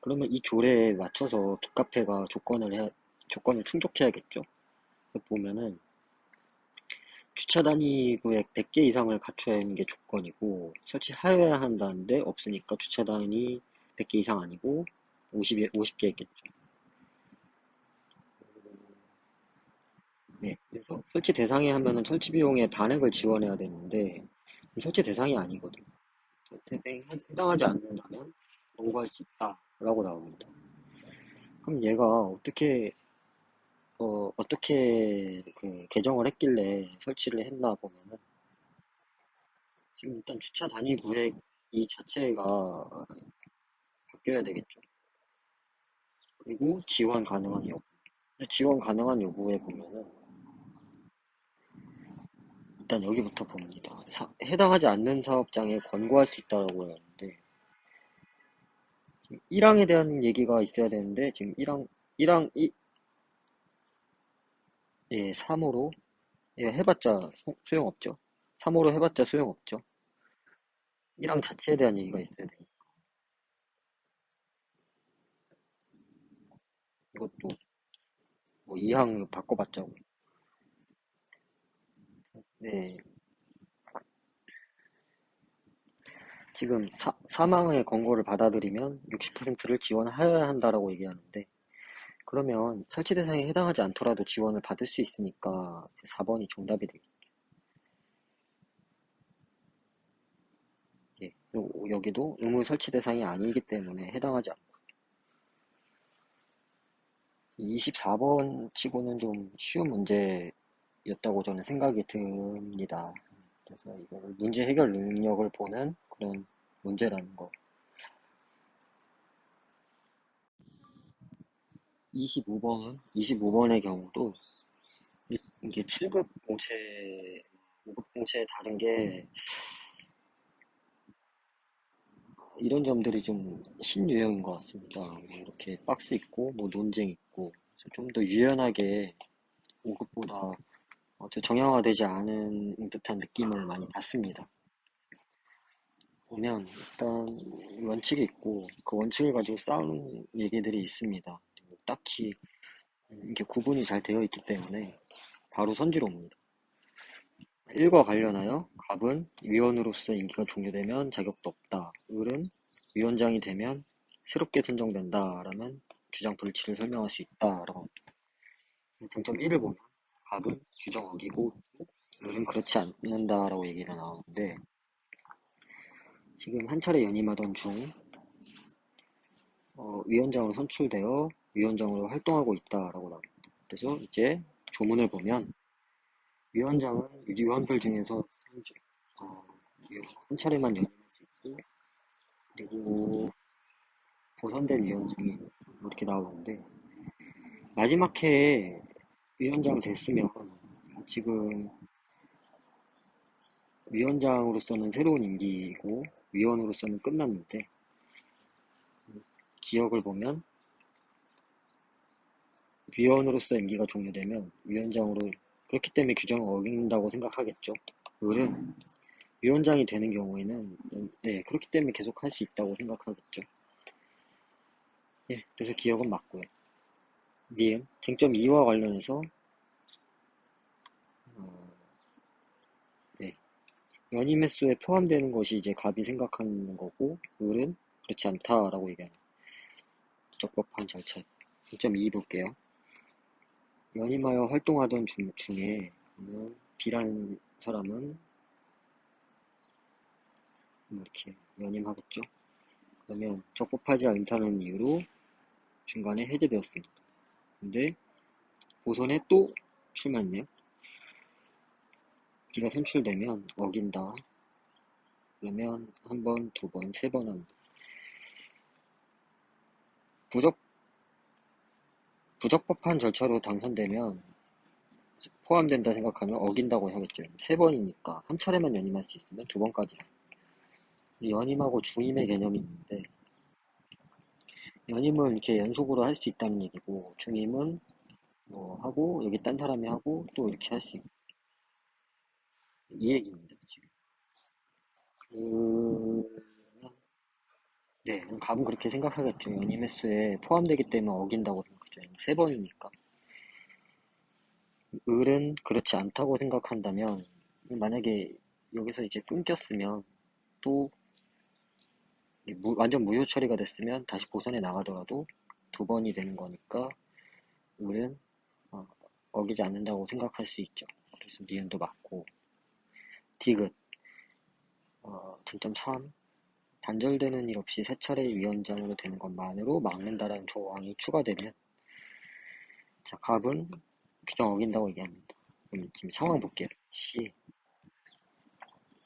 그러면 이 조례에 맞춰서 빅카페가 조건을 충족해야겠죠. 보면은 주차 단위 구역 100개 이상을 갖춰야 하는 게 조건이고 설치하여야 한다는데 없으니까 주차 단위 100개 이상 아니고 50개겠죠. 네, 그래서 설치 대상에 하면은 설치 비용의 반액을 지원해야 되는데 설치 대상이 아니거든요. 해당하지 않는다면 공고할 수 있다라고 나옵니다. 그럼 얘가 어떻게 그 개정을 했길래 설치를 했나 보면은 지금 일단 주차 단위 구획 이 자체가 바뀌어야 되겠죠. 그리고 지원 가능한 여부. 지원 가능한 여부에 보면은 일단 여기부터 봅니다. 해당하지 않는 사업장에 권고할 수 있다라고 하는데 1항에 대한 얘기가 있어야 되는데 지금 1항 예, 3호로 예, 해봤자 소용없죠. 3호로 해봤자 소용없죠. 1항 자체에 대한 얘기가 있어야 되니까 이것도 뭐 2항 바꿔봤자고. 네, 지금 사망의 권고를 받아들이면 60%를 지원하여야 한다라고 얘기하는데 그러면 설치 대상에 해당하지 않더라도 지원을 받을 수 있으니까 4번이 정답이 되겠죠. 예, 그리고 여기도 의무 설치 대상이 아니기 때문에 해당하지 않고 24번 치고는 좀 쉬운 문제였다고 저는 생각이 듭니다. 그래서 이걸 문제 해결 능력을 보는 그런 문제라는 거. 25번의 경우도 이게 7급 공채, 5급 공채에 다른 게 이런 점들이 좀 신유형인 것 같습니다. 뭐 이렇게 박스 있고, 뭐 논쟁 있고, 좀 더 유연하게 5급보다 정형화되지 않은 듯한 느낌을 많이 받습니다. 보면 일단 원칙이 있고 그 원칙을 가지고 싸우는 얘기들이 있습니다. 딱히 이게 구분이 잘 되어 있기 때문에 바로 선지로 옵니다. 1과 관련하여 갑은 위원으로서 임기가 종료되면 자격도 없다. 을은 위원장이 되면 새롭게 선정된다. 라면 주장 불치를 설명할 수 있다. 라고 합니다. 쟁점 1을 보면 갑은 규정 어기고 을은 그렇지 않는다. 라고 얘기가 나오는데 지금 한 차례 연임하던 중 위원장으로 선출되어 위원장으로 활동하고 있다라고 나옵니다. 그래서 이제 조문을 보면 위원장은 위원들 중에서 어, 한 차례만 연임할 수 있고 그리고 보선된 위원장이 이렇게 나오는데 마지막 해에 위원장 됐으면 지금 위원장으로서는 새로운 임기이고 위원으로서는 끝났는데 기억을 보면 위원으로서 임기가 종료되면 위원장으로 그렇기 때문에 규정을 어긴다고 생각하겠죠. 을은 위원장이 되는 경우에는, 네, 그렇기 때문에 계속 할 수 있다고 생각하겠죠. 예, 그래서 기억은 맞고요. 니은, 쟁점 2와 관련해서, 어, 네, 연임 횟수에 포함되는 것이 이제 갑이 생각하는 거고, 을은 그렇지 않다라고 얘기하는 적법한 절차. 쟁점 2 볼게요. 연임하여 활동하던 중에, B라는 사람은 이렇게 연임하겠죠. 그러면 적법하지 않다는 이유로 중간에 해제되었습니다. 근데 보선에 또 출마했네요. B가 선출되면 어긴다. 그러면 한 번, 두 번, 세 번 합니다. 부적, 부적법한 절차로 당선되면 포함된다 생각하면 어긴다고 하겠죠. 세 번이니까 한 차례만 연임할 수 있으면 두 번까지. 연임하고 중임의 개념이 있는데 연임은 이렇게 연속으로 할 수 있다는 얘기고 중임은 뭐 하고 여기 딴 사람이 하고 또 이렇게 할 수 있고 이 얘기입니다. 지금. 그 네, 그럼 갑은 그렇게 생각하겠죠. 연임 횟수에 포함되기 때문에 어긴다고 생각하죠. 세 번이니까. 을은 그렇지 않다고 생각한다면 만약에 여기서 이제 끊겼으면 또 완전 무효 처리가 됐으면 다시 보선에 나가더라도 두 번이 되는 거니까 을은 어, 어기지 않는다고 생각할 수 있죠. 그래서 니은도 맞고 디귿 쟁점 3 단절되는 일 없이 세 차례 위원장으로 되는 것만으로 막는다라는 조항이 추가되면 자 갑은 규정 어긴다고 얘기합니다. 그럼 지금 상황 볼게요. C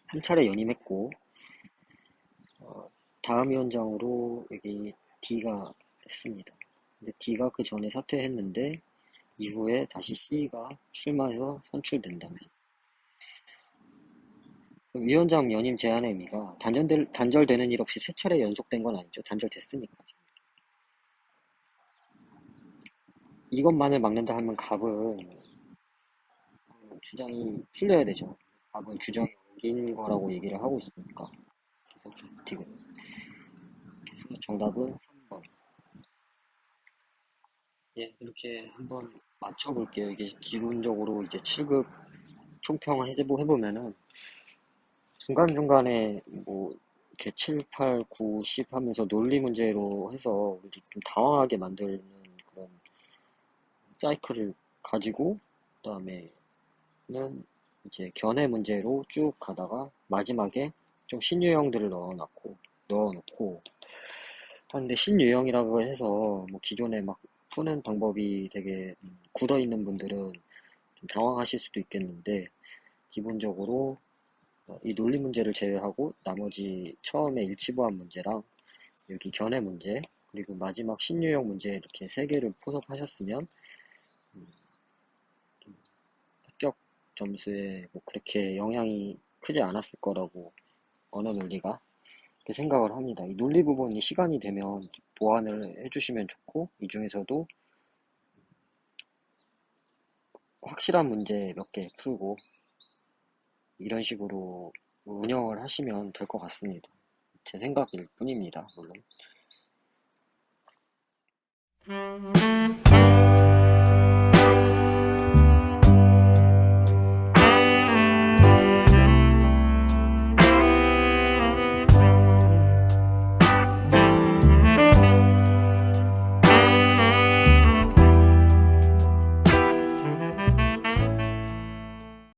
한 차례 연임했고 다음 위원장으로 여기 D가 했습니다. 근데 D가 그 전에 사퇴했는데 이후에 다시 C가 출마해서 선출된다면 위원장 연임 제한의 의미가 단절되는 일 없이 세 차례 연속된 건 아니죠. 단절됐으니까. 이것만을 막는다 하면 갑은 주장이 틀려야 되죠. 갑은 규정이 어긴 거라고 얘기를 하고 있으니까. 그래서 디귿. 그래서 정답은 3번. 예, 이렇게 한번 맞춰볼게요. 이게 기본적으로 이제 7급 총평을 해보면은 중간중간에 뭐 이렇게 7, 8, 9, 10 하면서 논리 문제로 해서 우리 좀 당황하게 만드는 그런 사이클을 가지고 그다음에는 이제 견해 문제로 쭉 가다가 마지막에 좀 신유형들을 넣어놓고 하는데 신유형이라고 해서 뭐 기존에 막 푸는 방법이 되게 굳어 있는 분들은 좀 당황하실 수도 있겠는데 기본적으로 이 논리 문제를 제외하고 나머지 처음에 일치부한 문제랑 여기 견해 문제 그리고 마지막 신유형 문제 이렇게 세 개를 포섭하셨으면 음, 합격 점수에 뭐 그렇게 영향이 크지 않았을 거라고 언어 논리가 그렇게 생각을 합니다. 이 논리 부분이 시간이 되면 보완을 해주시면 좋고 이 중에서도 확실한 문제 몇 개 풀고 이런 식으로 운영을 하시면 될 것 같습니다. 제 생각일 뿐입니다, 물론.